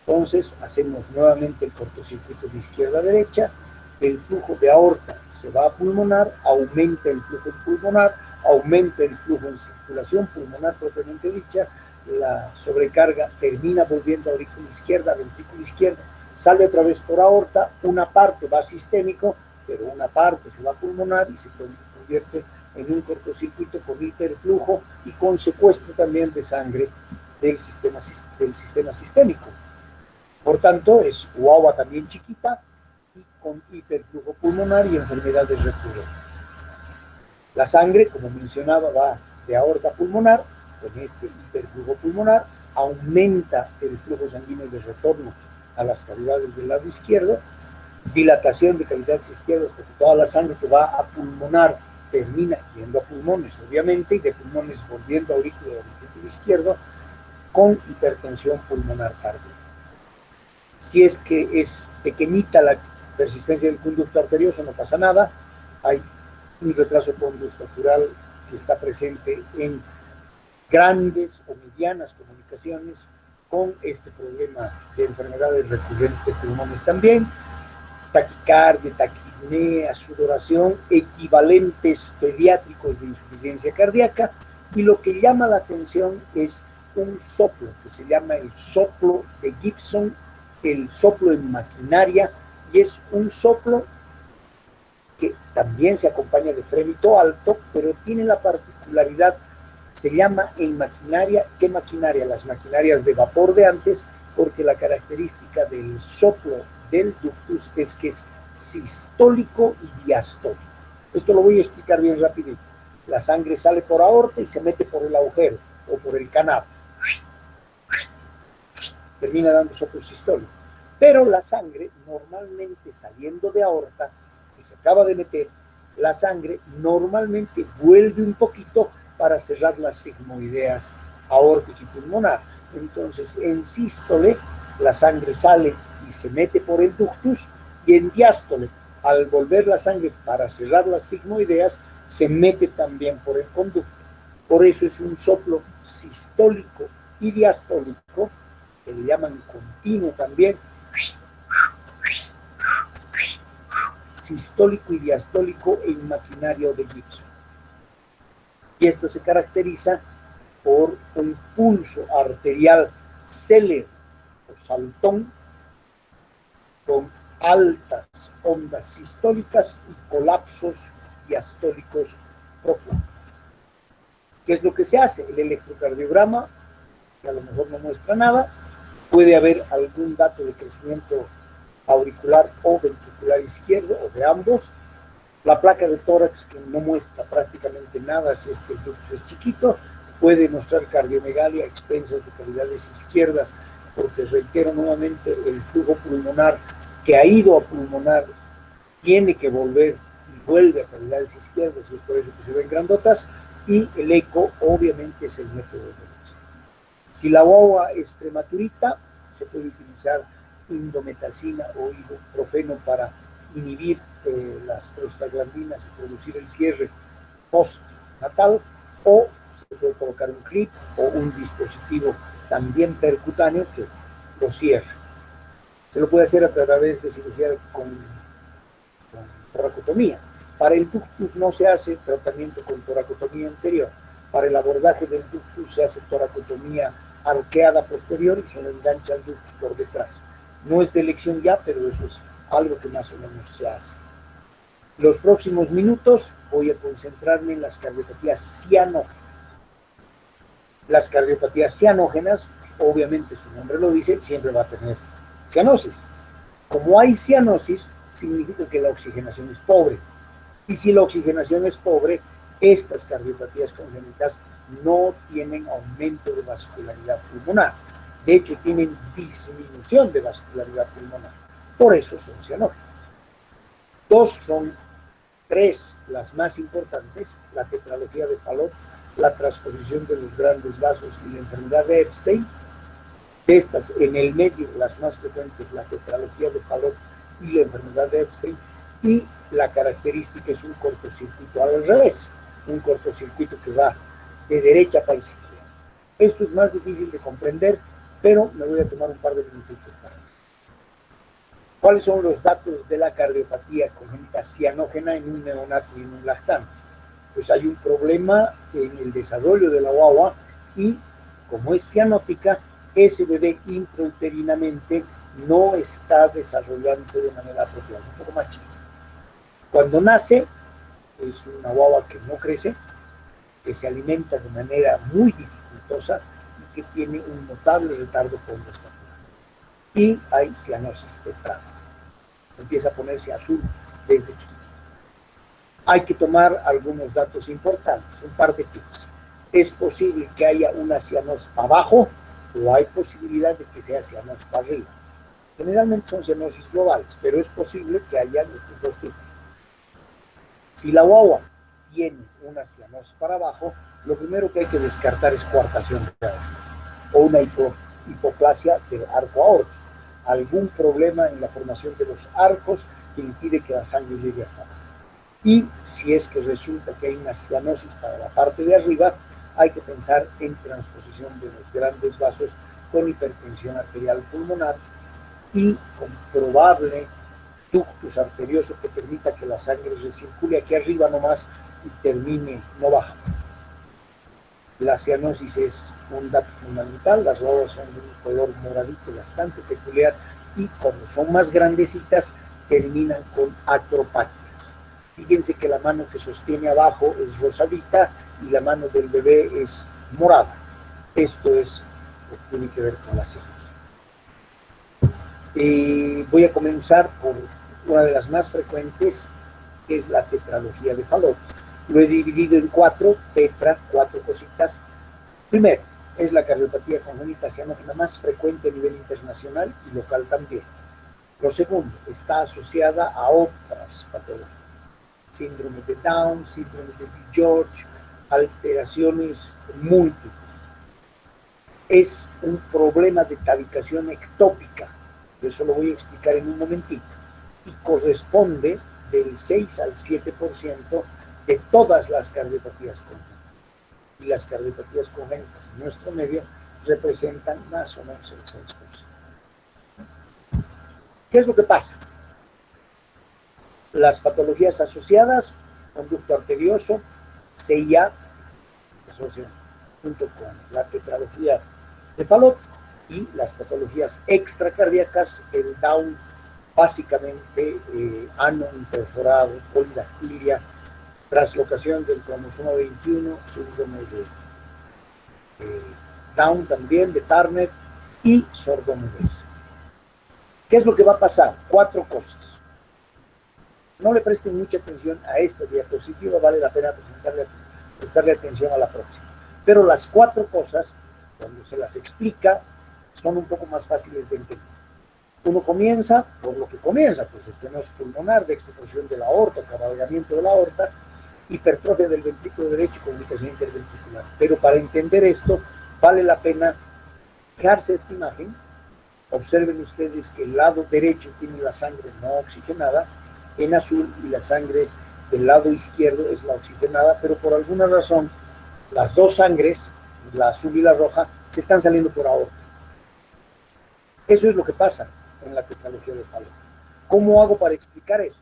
[SPEAKER 1] Entonces hacemos nuevamente el cortocircuito de izquierda a derecha, el flujo de aorta se va a pulmonar, aumenta el flujo pulmonar, aumenta el flujo en circulación pulmonar propiamente dicha, la sobrecarga termina volviendo a aurícula izquierda, ventrículo izquierdo, sale otra vez por aorta, una parte va sistémico, pero una parte se va a pulmonar y se convierte en un cortocircuito con hiperflujo y con secuestro también de sangre del sistema sistémico. Por tanto, es guagua también chiquita y con hiperflujo pulmonar y enfermedades recurrentes. La sangre, como mencionaba, va de aorta pulmonar, con este hiperflujo pulmonar, aumenta el flujo sanguíneo de retorno a las cavidades del lado izquierdo, dilatación de cavidades izquierdas, porque toda la sangre que va a pulmonar termina yendo a pulmones, obviamente, y de pulmones volviendo a aurícula del ventrículo izquierdo, con hipertensión pulmonar tardía. Si es que es pequeñita la persistencia del conducto arterioso, no pasa nada, hay un retraso conductural que está presente en grandes o medianas comunicaciones con este problema de enfermedades recurrentes de pulmones también, taquicardia, taquipnea, sudoración, equivalentes pediátricos de insuficiencia cardíaca, y lo que llama la atención es un soplo que se llama el soplo de Gibson, el soplo en maquinaria, y es un soplo que también se acompaña de frémito alto, pero tiene la particularidad, se llama en maquinaria. ¿Qué maquinaria? Las maquinarias de vapor de antes, porque la característica del soplo del ductus es que es sistólico y diastólico. Esto lo voy a explicar bien rapidito. La sangre sale por aorta y se mete por el agujero o por el canal. Termina dando soplo sistólico. Pero la sangre, normalmente saliendo de aorta, que se acaba de meter, la sangre normalmente vuelve un poquito para cerrar las sigmoideas aórtica y pulmonar. Entonces, en sístole, la sangre sale y se mete por el ductus, y en diástole, al volver la sangre para cerrar las sigmoideas, se mete también por el conducto. Por eso es un soplo sistólico y diastólico, que le llaman continuo también, sistólico y diastólico en maquinario de Gibson. Y esto se caracteriza por un pulso arterial célere o saltón, con altas ondas sistólicas y colapsos diastólicos profundos. ¿Qué es lo que se hace? El electrocardiograma, que a lo mejor no muestra nada, puede haber algún dato de crecimiento auricular o ventricular izquierdo, o de ambos. La placa de tórax, que no muestra prácticamente nada si es que el ductus es chiquito, puede mostrar cardiomegalia a expensas de cavidades izquierdas, porque reitero nuevamente, el flujo pulmonar que ha ido a pulmonar tiene que volver y vuelve a cavidades izquierdas, y es por eso que se ven grandotas, y el eco obviamente es el método de elección. Si la guagua es prematurita, se puede utilizar indometacina o ibuprofeno para inhibir las prostaglandinas y producir el cierre postnatal, o se puede colocar un clip o un dispositivo también percutáneo que lo cierre. Se lo puede hacer a través de cirugía con toracotomía. Para el ductus no se hace tratamiento con toracotomía anterior. Para el abordaje del ductus se hace toracotomía arqueada posterior y se le engancha el ductus por detrás. No es de elección ya, pero eso es algo que más o menos se hace. Los próximos minutos voy a concentrarme en las cardiopatías cianógenas. Las cardiopatías cianógenas, obviamente su nombre lo dice, siempre va a tener cianosis. Como hay cianosis, significa que la oxigenación es pobre. Y si la oxigenación es pobre, estas cardiopatías congénitas no tienen aumento de vascularidad pulmonar. De hecho, tienen disminución de vascularidad pulmonar. Por eso son cianógenas. Tres las más importantes: la tetralogía de Fallot, la transposición de los grandes vasos y la enfermedad de Epstein. De estas, en el medio, las más frecuentes, la tetralogía de Fallot y la enfermedad de Epstein, y la característica es un cortocircuito al revés, un cortocircuito que va de derecha para izquierda. Esto es más difícil de comprender, pero me voy a tomar un par de minutitos para eso. ¿Cuáles son los datos de la cardiopatía congénita cianógena en un neonato y en un lactante? Pues hay un problema en el desarrollo de la guagua, y como es cianótica, ese bebé intrauterinamente no está desarrollándose de manera apropiada, un poco más chico. Cuando nace, es una guagua que no crece, que se alimenta de manera muy dificultosa y que tiene un notable retardo postestatal. Y hay cianosis temprana. Empieza a ponerse azul desde chiquito. Hay que tomar algunos datos importantes, un par de tips. Es posible que haya una cianosis para abajo, o hay posibilidad de que sea cianosis para arriba. Generalmente son cianosis globales, pero es posible que haya estos dos tipos. Si la guagua tiene una cianosis para abajo, lo primero que hay que descartar es coartación de aorta o una hipoplasia del arco aórtico, algún problema en la formación de los arcos que impide que la sangre llegue hasta abajo. Y si es que resulta que hay una cianosis para la parte de arriba, hay que pensar en transposición de los grandes vasos con hipertensión arterial pulmonar y con probable ductus arterioso que permita que la sangre recircule aquí arriba nomás y termine no baja. La cianosis es un dato fundamental. Las guaguas son de un color moradito bastante peculiar, y cuando son más grandecitas terminan con acropatias. Fíjense que la mano que sostiene abajo es rosadita y la mano del bebé es morada. Esto es lo que tiene que ver con la cianosis. Voy a comenzar por una de las más frecuentes, que es la tetralogía de Fallot. Lo he dividido en cuatro cositas. Primero, es la cardiopatía congénita cianógena más frecuente a nivel internacional y local también. Lo segundo, está asociada a otras patologías: síndrome de Down, síndrome de George, alteraciones múltiples. Es un problema de cavitación ectópica, eso lo voy a explicar en un momentito, y corresponde del 6 al 7% de todas las cardiopatías congénitas. Y las cardiopatías congénitas en nuestro medio representan más o menos el 6%. ¿Qué es lo que pasa? Las patologías asociadas: conducto arterioso, CIA, asocian junto con la tetralogía de Fallot, y las patologías extracardíacas, el Down, básicamente ano imperforado, polidactilia, translocación del cromosoma 21, síndrome de Down también, de Turner, y sordomudez. ¿Qué es lo que va a pasar? 4 cosas. No le presten mucha atención a esta diapositiva, vale la pena prestarle atención a la próxima. Pero las 4 cosas, cuando se las explica, son un poco más fáciles de entender. Uno comienza por lo que comienza, pues estenosis pulmonar, dextroporción de la aorta, cabalgamiento de la aorta, hipertrofia del ventrículo derecho y comunicación interventricular. Pero para entender esto, vale la pena fijarse esta imagen. Observen ustedes que el lado derecho tiene la sangre no oxigenada en azul y la sangre del lado izquierdo es la oxigenada, pero por alguna razón las dos sangres, la azul y la roja, se están saliendo por aorta. Eso es lo que pasa en la tetralogía de Fallot. ¿Cómo hago para explicar eso?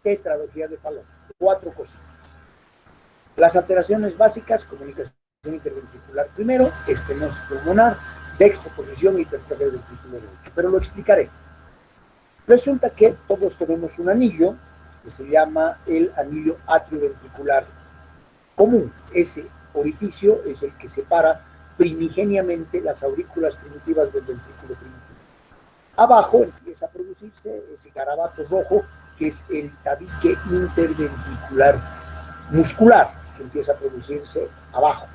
[SPEAKER 1] Tetralogía de Fallot. 4 cositas. Las alteraciones básicas, comunicación interventricular primero, estenosis pulmonar, dextroposición y hipertrofia del ventrículo derecho. Pero lo explicaré. Resulta que todos tenemos un anillo que se llama el anillo atrioventricular común. Ese orificio es el que separa primigeniamente las aurículas primitivas del ventrículo primitivo. Abajo empieza a producirse ese garabato rojo que es el tabique interventricular muscular, que empieza a producirse abajo.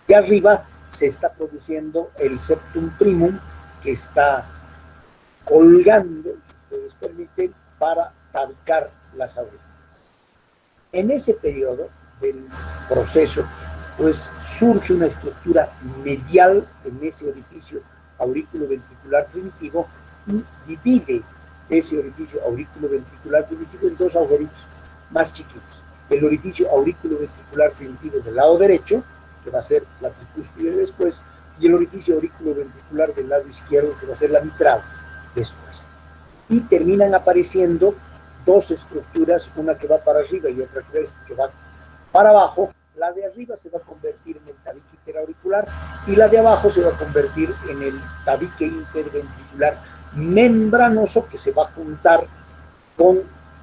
[SPEAKER 1] De arriba se está produciendo el septum primum, que está colgando, si ustedes permiten, para tabicar las aurículas. En ese periodo del proceso, pues surge una estructura medial en ese orificio aurículo-ventricular primitivo y divide ese orificio aurículo-ventricular primitivo en 2 agujeritos más chiquitos. El orificio aurículo-ventricular primitivo del lado derecho, que va a ser la tricúspide después, y el orificio aurículo-ventricular del lado izquierdo, que va a ser la mitral después. Y terminan apareciendo 2 estructuras, una que va para arriba y otra que va para abajo. La de arriba se va a convertir en el tabique interauricular y la de abajo se va a convertir en el tabique interventricular membranoso, que se va a juntar con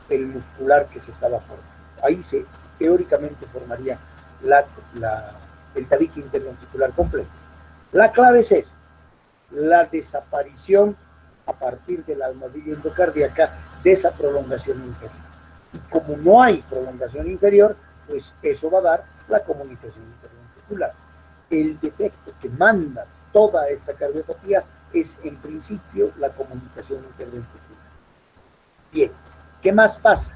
[SPEAKER 1] el muscular que se estaba formando. Ahí se teóricamente formaría el tabique interventricular completo. La clave es esta: la desaparición a partir de la almohadilla endocardíaca de esa prolongación inferior. Y como no hay prolongación inferior, pues eso va a dar la comunicación interventricular. El defecto que manda toda esta cardiopatía es en principio la comunicación interventricular. Bien, ¿qué más pasa?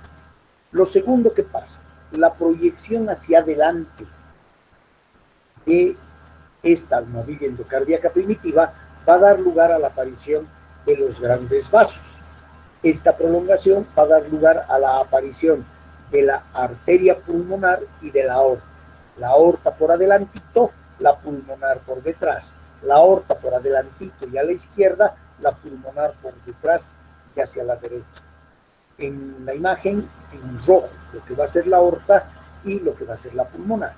[SPEAKER 1] Lo segundo que pasa, la proyección hacia adelante de esta almohadilla endocardíaca primitiva va a dar lugar a la aparición de los grandes vasos. Esta prolongación va a dar lugar a la aparición de la arteria pulmonar y de la aorta. La aorta por adelantito, la pulmonar por detrás. La aorta por adelantito y a la izquierda, la pulmonar por detrás y hacia la derecha. En la imagen, en rojo, lo que va a ser la aorta y lo que va a ser la pulmonar.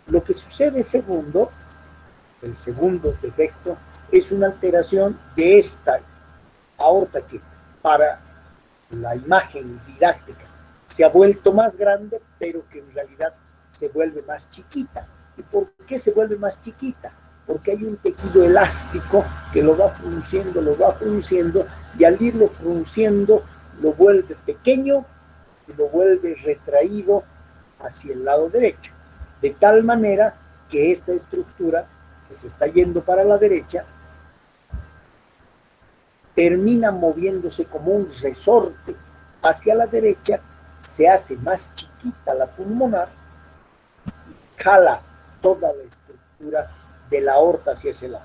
[SPEAKER 1] Lo que sucede segundo, el segundo defecto, es una alteración de esta aorta que para la imagen didáctica se ha vuelto más grande, pero que en realidad se vuelve más chiquita. ¿Y por qué se vuelve más chiquita? Porque hay un tejido elástico que lo va frunciendo, y al irlo frunciendo lo vuelve pequeño y lo vuelve retraído hacia el lado derecho, de tal manera que esta estructura que se está yendo para la derecha termina moviéndose como un resorte hacia la derecha, se hace más chiquita la pulmonar, jala toda la estructura de la aorta hacia ese lado.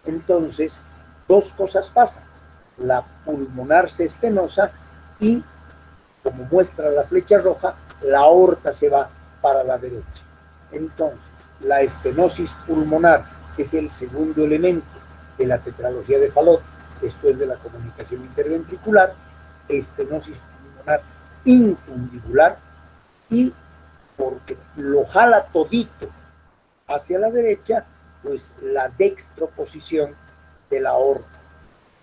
[SPEAKER 1] Entonces, 2 cosas pasan: la pulmonar se estenosa y, como muestra la flecha roja, la aorta se va para la derecha. Entonces, la estenosis pulmonar, que es el segundo elemento de la tetralogía de Fallot, después de la comunicación interventricular, estenosis pulmonar infundibular, y porque lo jala todito hacia la derecha, pues la dextroposición de la aorta.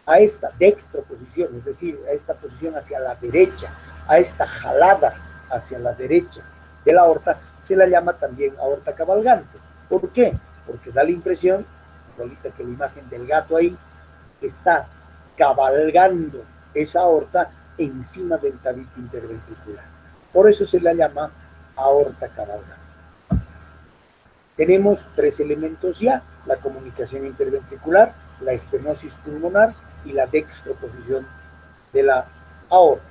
[SPEAKER 1] A esta dextroposición, es decir, a esta posición hacia la derecha, a esta jalada hacia la derecha de la aorta, se la llama también aorta cabalgante. ¿Por qué? Porque da la impresión, igualita que la imagen del gato ahí, que está cabalgando esa aorta encima del tabique interventricular. Por eso se la llama aorta cabalgante. Tenemos tres elementos ya: la comunicación interventricular, la estenosis pulmonar y la dextroposición de la aorta.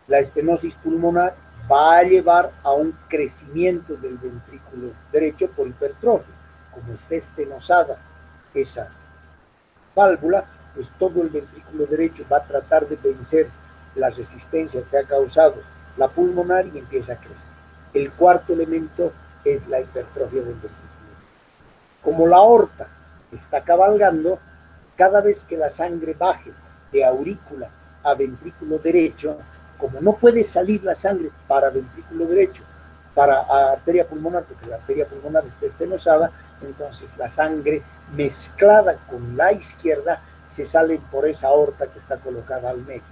[SPEAKER 1] La estenosis pulmonar va a llevar a un crecimiento del ventrículo derecho por hipertrofia. Como está estenosada esa válvula, pues todo el ventrículo derecho va a tratar de vencer la resistencia que ha causado la pulmonar y empieza a crecer. El cuarto elemento es la hipertrofia del ventrículo. Como la aorta está cabalgando, cada vez que la sangre baje de aurícula a ventrículo derecho, como no puede salir la sangre para ventrículo derecho, para arteria pulmonar, porque la arteria pulmonar está estenosada, entonces la sangre mezclada con la izquierda se sale por esa aorta que está colocada al medio.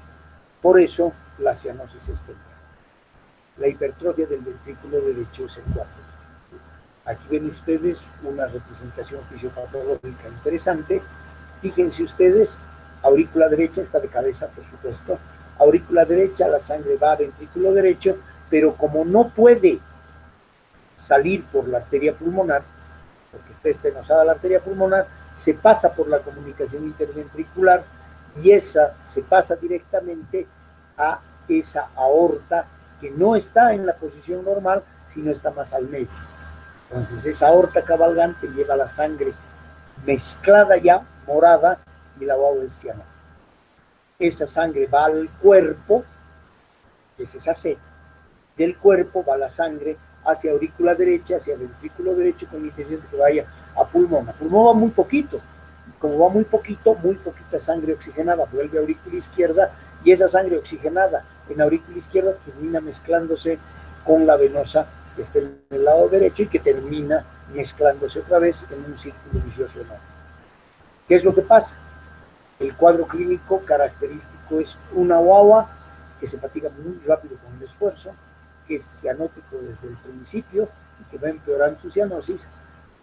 [SPEAKER 1] Por eso la cianosis es temprana. La hipertrofia del ventrículo derecho es el cuarto. Aquí ven ustedes una representación fisiopatológica interesante. Fíjense ustedes, aurícula derecha está de cabeza, por supuesto. Aurícula derecha, la sangre va a ventrículo derecho, pero como no puede salir por la arteria pulmonar, porque está estenosada la arteria pulmonar, se pasa por la comunicación interventricular y esa se pasa directamente a esa aorta que no está en la posición normal, sino está más al medio. Entonces esa aorta cabalgante lleva la sangre mezclada ya, morada, y la guagua es cianótica. Esa sangre va al cuerpo, que es esa C, del cuerpo va la sangre hacia aurícula derecha, hacia ventrículo derecho, con la intención de que vaya a pulmón. A pulmón va muy poquito, como va muy poquito, muy poquita sangre oxigenada, vuelve a aurícula izquierda, y esa sangre oxigenada en aurícula izquierda termina mezclándose con la venosa que está en el lado derecho y que termina mezclándose otra vez en un círculo vicioso enorme. ¿Qué es lo que pasa? El cuadro clínico característico es una guagua que se fatiga muy rápido con el esfuerzo, que es cianótico desde el principio y que va empeorando su cianosis,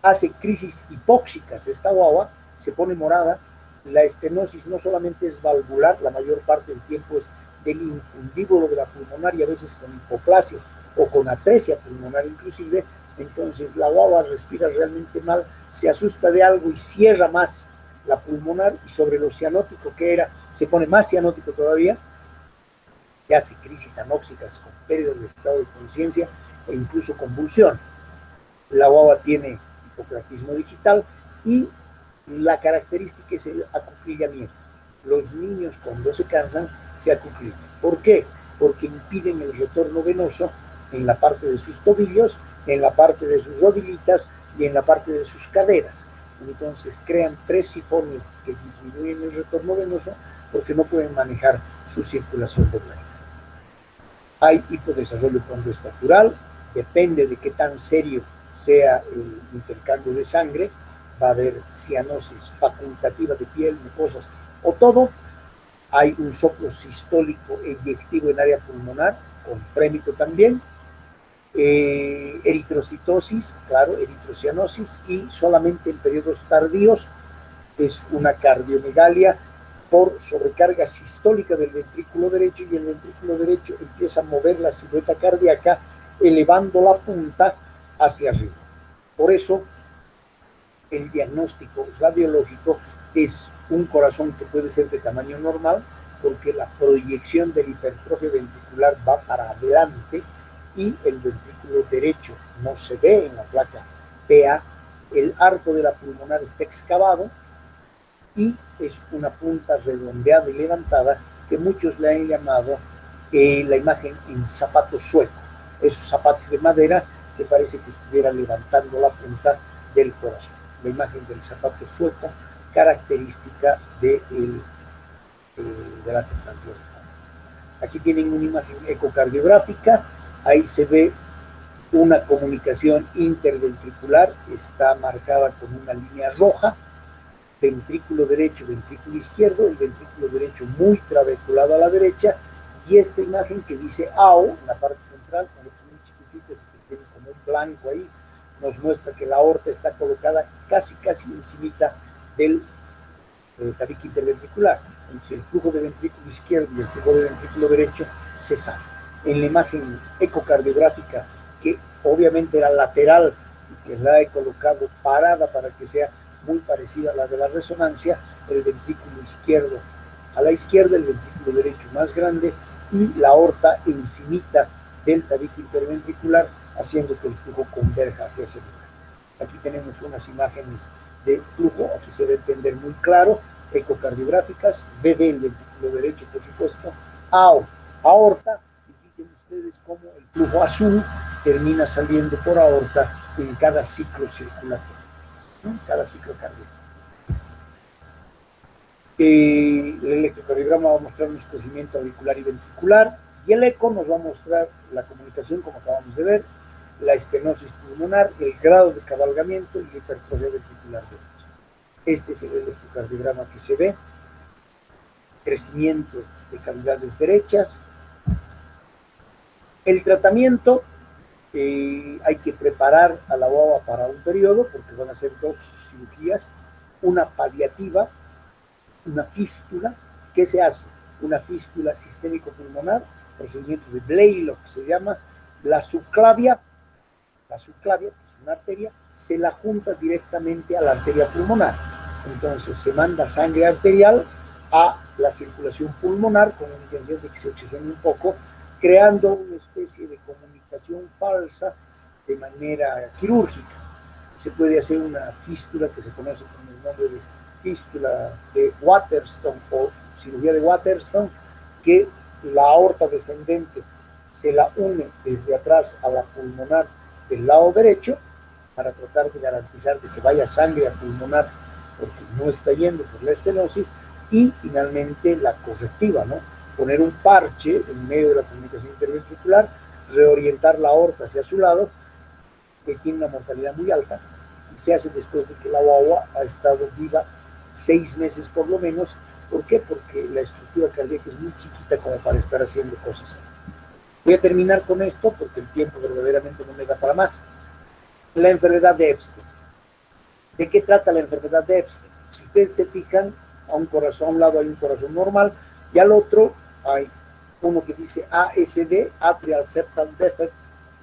[SPEAKER 1] hace crisis hipóxicas esta guagua, se pone morada. La estenosis no solamente es valvular, la mayor parte del tiempo es del infundíbulo de la pulmonar y a veces con hipoplasia o con atresia pulmonar inclusive. Entonces la guagua respira realmente mal, se asusta de algo y cierra más la pulmonar, y sobre lo cianótico que era, se pone más cianótico todavía, que hace crisis anóxicas con pérdida de estado de conciencia e incluso convulsiones. La guagua tiene hipocratismo digital y la característica es el acuclillamiento. Los niños cuando se cansan se acuclillan. ¿Por qué? Porque impiden el retorno venoso en la parte de sus tobillos, en la parte de sus rodillitas y en la parte de sus caderas. Entonces crean tres sifones que disminuyen el retorno venoso porque no pueden manejar su circulación verbal. Hay hipodesarrollo condoestatural, depende de qué tan serio sea el intercambio de sangre, va a haber cianosis facultativa de piel, mucosas o todo. Hay un soplo sistólico eyectivo en área pulmonar, con frémito también. Eritrocitosis, claro, eritrocianosis, y solamente en periodos tardíos es una cardiomegalia por sobrecarga sistólica del ventrículo derecho, y el ventrículo derecho empieza a mover la silueta cardíaca elevando la punta hacia arriba. Por eso el diagnóstico radiológico es un corazón que puede ser de tamaño normal, porque la proyección de la hipertrofia ventricular va para adelante y el ventrículo derecho no se ve en la placa PA, el arco de la pulmonar está excavado y es una punta redondeada y levantada que muchos le han llamado la imagen en zapato sueco, esos zapatos de madera que parece que estuviera levantando la punta del corazón. La imagen del zapato sueco, característica de la temperatura. Aquí tienen una imagen ecocardiográfica, ahí se ve una comunicación interventricular, está marcada con una línea roja, ventrículo derecho, ventrículo izquierdo, el ventrículo derecho muy trabeculado a la derecha, y esta imagen que dice AO en la parte central, con los muy chiquititos que tienen como un blanco ahí, nos muestra que la aorta está colocada casi encimita del tabique interventricular. Entonces, el flujo de ventrículo izquierdo y el flujo de ventrículo derecho se sabe. En la imagen ecocardiográfica, que obviamente era lateral y que la he colocado parada para que sea muy parecida a la de la resonancia, el ventrículo izquierdo a la izquierda, el ventrículo derecho más grande y la aorta encimita del tabique interventricular, haciendo que el flujo converja hacia ese lugar. Aquí tenemos unas imágenes de flujo, aquí se debe entender muy claro, ecocardiográficas, BD el ventrículo derecho, por supuesto, aorta, y fíjense ustedes cómo el flujo azul termina saliendo por aorta en cada ciclo circulatorio, ¿no? En cada ciclo cardíaco. El electrocardiograma va a mostrarnos crecimiento auricular y ventricular, y el eco nos va a mostrar la comunicación, como acabamos de ver, la estenosis pulmonar, el grado de cabalgamiento y la hipertrofia ventricular derecha. Este es el electrocardiograma que se ve, crecimiento de cavidades derechas. El tratamiento, hay que preparar a la guagua para un periodo, porque van a ser 2 cirugías, una paliativa, una fístula. ¿Qué se hace? Una fístula sistémico-pulmonar, procedimiento de Blalock se llama, la subclavia, que es una arteria, se la junta directamente a la arteria pulmonar. Entonces se manda sangre arterial a la circulación pulmonar con la intención de que se oxigene un poco, creando una especie de comunicación falsa de manera quirúrgica. Se puede hacer una fístula que se conoce con el nombre de fístula de Waterstone o cirugía de Waterstone, que la aorta descendente se la une desde atrás a la pulmonar del lado derecho para tratar de garantizar de que vaya sangre a pulmonar, porque no está yendo por la estenosis, y finalmente la correctiva, ¿no? Poner un parche en medio de la comunicación interventricular, reorientar la aorta hacia su lado, que tiene una mortalidad muy alta, y se hace después de que la guagua ha estado viva 6 meses por lo menos. ¿Por qué? Porque la estructura cardíaca es muy chiquita como para estar haciendo cosas. Voy a terminar con esto porque el tiempo verdaderamente no me da para más. La enfermedad de Epstein. ¿De qué trata la enfermedad de Epstein? Si ustedes se fijan, a un lado hay un corazón normal y al otro hay uno que dice ASD, Atrial Septal Defect,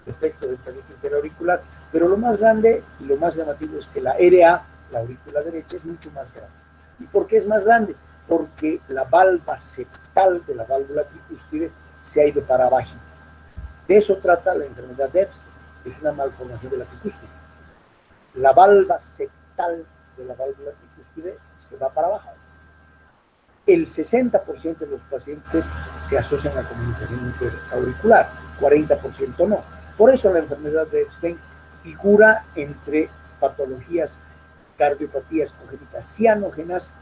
[SPEAKER 1] defecto del tabique interauricular, pero lo más grande y lo más llamativo es que la RA, la aurícula derecha, es mucho más grande. ¿Y por qué es más grande? Porque la valva septal de la válvula tricúspide se ha ido para abajo. De eso trata la enfermedad de Epstein, es una malformación de la tricúspide. La valva septal de la válvula tricúspide se va para abajo. El 60% de los pacientes se asocian a comunicación interauricular, 40% no. Por eso la enfermedad de Epstein figura entre patologías, cardiopatías congénitas cianógenas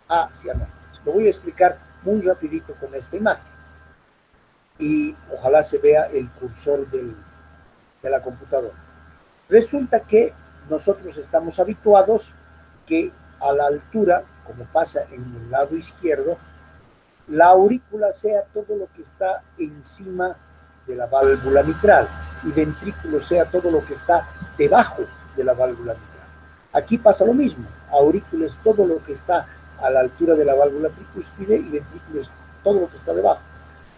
[SPEAKER 1] a cianógenas. Lo voy a explicar muy rapidito con esta imagen. Y ojalá se vea el cursor de la computadora. Resulta que nosotros estamos habituados que a la altura, como pasa en el lado izquierdo, la aurícula sea todo lo que está encima de la válvula mitral y ventrículo sea todo lo que está debajo de la válvula mitral. Aquí pasa lo mismo, aurícula es todo lo que está a la altura de la válvula tricúspide y ventrículo es todo lo que está debajo.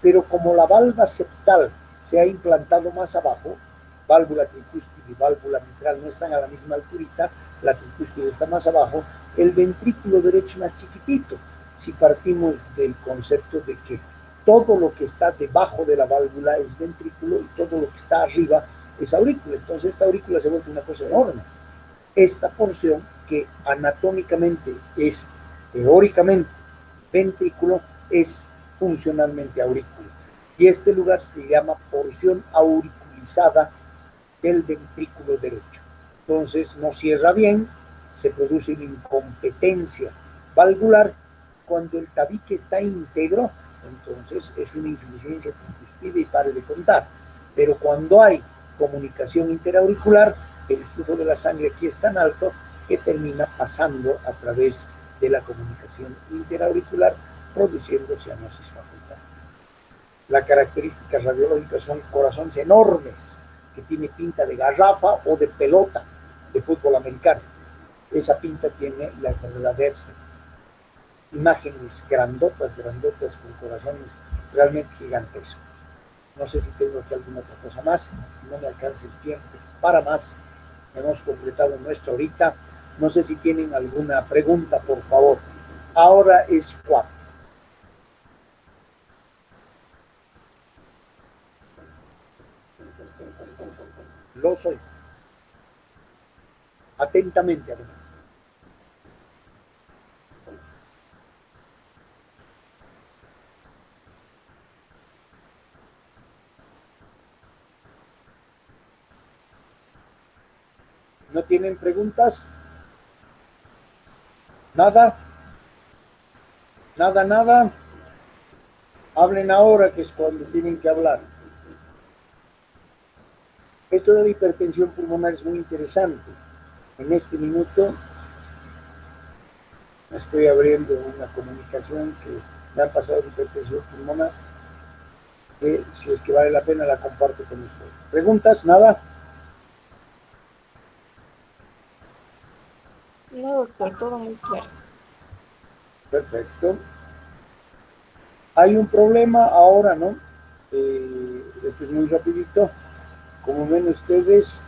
[SPEAKER 1] Pero como la valva septal se ha implantado más abajo, válvula tricúspide y válvula mitral no están a la misma alturita, la tricúspide está más abajo, el ventrículo derecho más chiquitito. Si partimos del concepto de que todo lo que está debajo de la válvula es ventrículo y todo lo que está arriba es aurícula, entonces esta aurícula se vuelve una cosa enorme. Esta porción que anatómicamente es teóricamente ventrículo es funcionalmente aurícula, y este lugar se llama porción auriculizada del ventrículo derecho. Entonces no cierra bien, se produce una incompetencia valvular. Cuando el tabique está íntegro, entonces es una insuficiencia tricúspide y pare de contar. Pero cuando hay comunicación interauricular, el flujo de la sangre aquí es tan alto que termina pasando a través de la comunicación interauricular, produciendo cianosis facultativa. Las características radiológicas son corazones enormes, que tiene pinta de garrafa o de pelota de fútbol americano. Esa pinta tiene la enfermedad de Epstein. imágenes grandotas, grandotas, con corazones realmente gigantescos. No sé si tengo aquí alguna otra cosa más, no me alcanza el tiempo para más. Hemos completado nuestra horita. No sé si tienen alguna pregunta, por favor. Ahora es 4. Lo soy. Atentamente, además. ¿No tienen preguntas? ¿Nada? ¿Nada, nada? Hablen ahora, que es cuando tienen que hablar. Esto de la hipertensión pulmonar es muy interesante. En este minuto estoy abriendo una comunicación que me han pasado de hipertensión pulmonar, que si es que vale la pena la comparto con ustedes. ¿Preguntas? ¿Nada?
[SPEAKER 2] No, doctor, todo muy claro.
[SPEAKER 1] Perfecto. Hay un problema ahora, ¿no? Esto es muy rapidito. Como ven ustedes,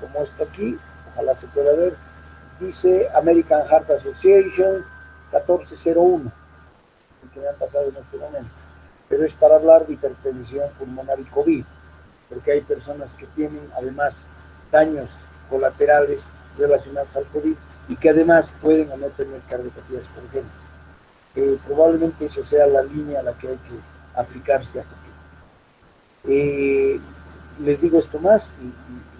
[SPEAKER 1] como está aquí, ojalá se pueda ver, dice American Heart Association 1401, el que me han pasado en este momento. Pero es para hablar de hipertensión pulmonar y COVID, porque hay personas que tienen además daños colaterales relacionados al COVID y que además pueden o no tener cardiopatías congénitas. Probablemente esa sea la línea a la que hay que aplicarse a futuro. Les digo esto más y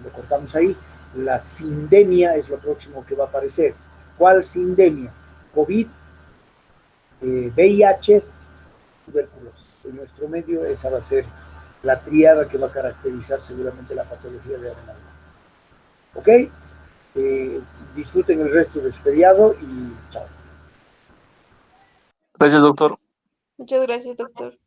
[SPEAKER 1] lo cortamos ahí. La sindemia es lo próximo que va a aparecer. ¿Cuál sindemia? COVID, VIH, tuberculosis. En nuestro medio esa va a ser la triada que va a caracterizar seguramente la patología de ahora. ¿Ok? Disfruten el resto de su feriado y chao.
[SPEAKER 3] Gracias, doctor.
[SPEAKER 2] Muchas gracias, doctor.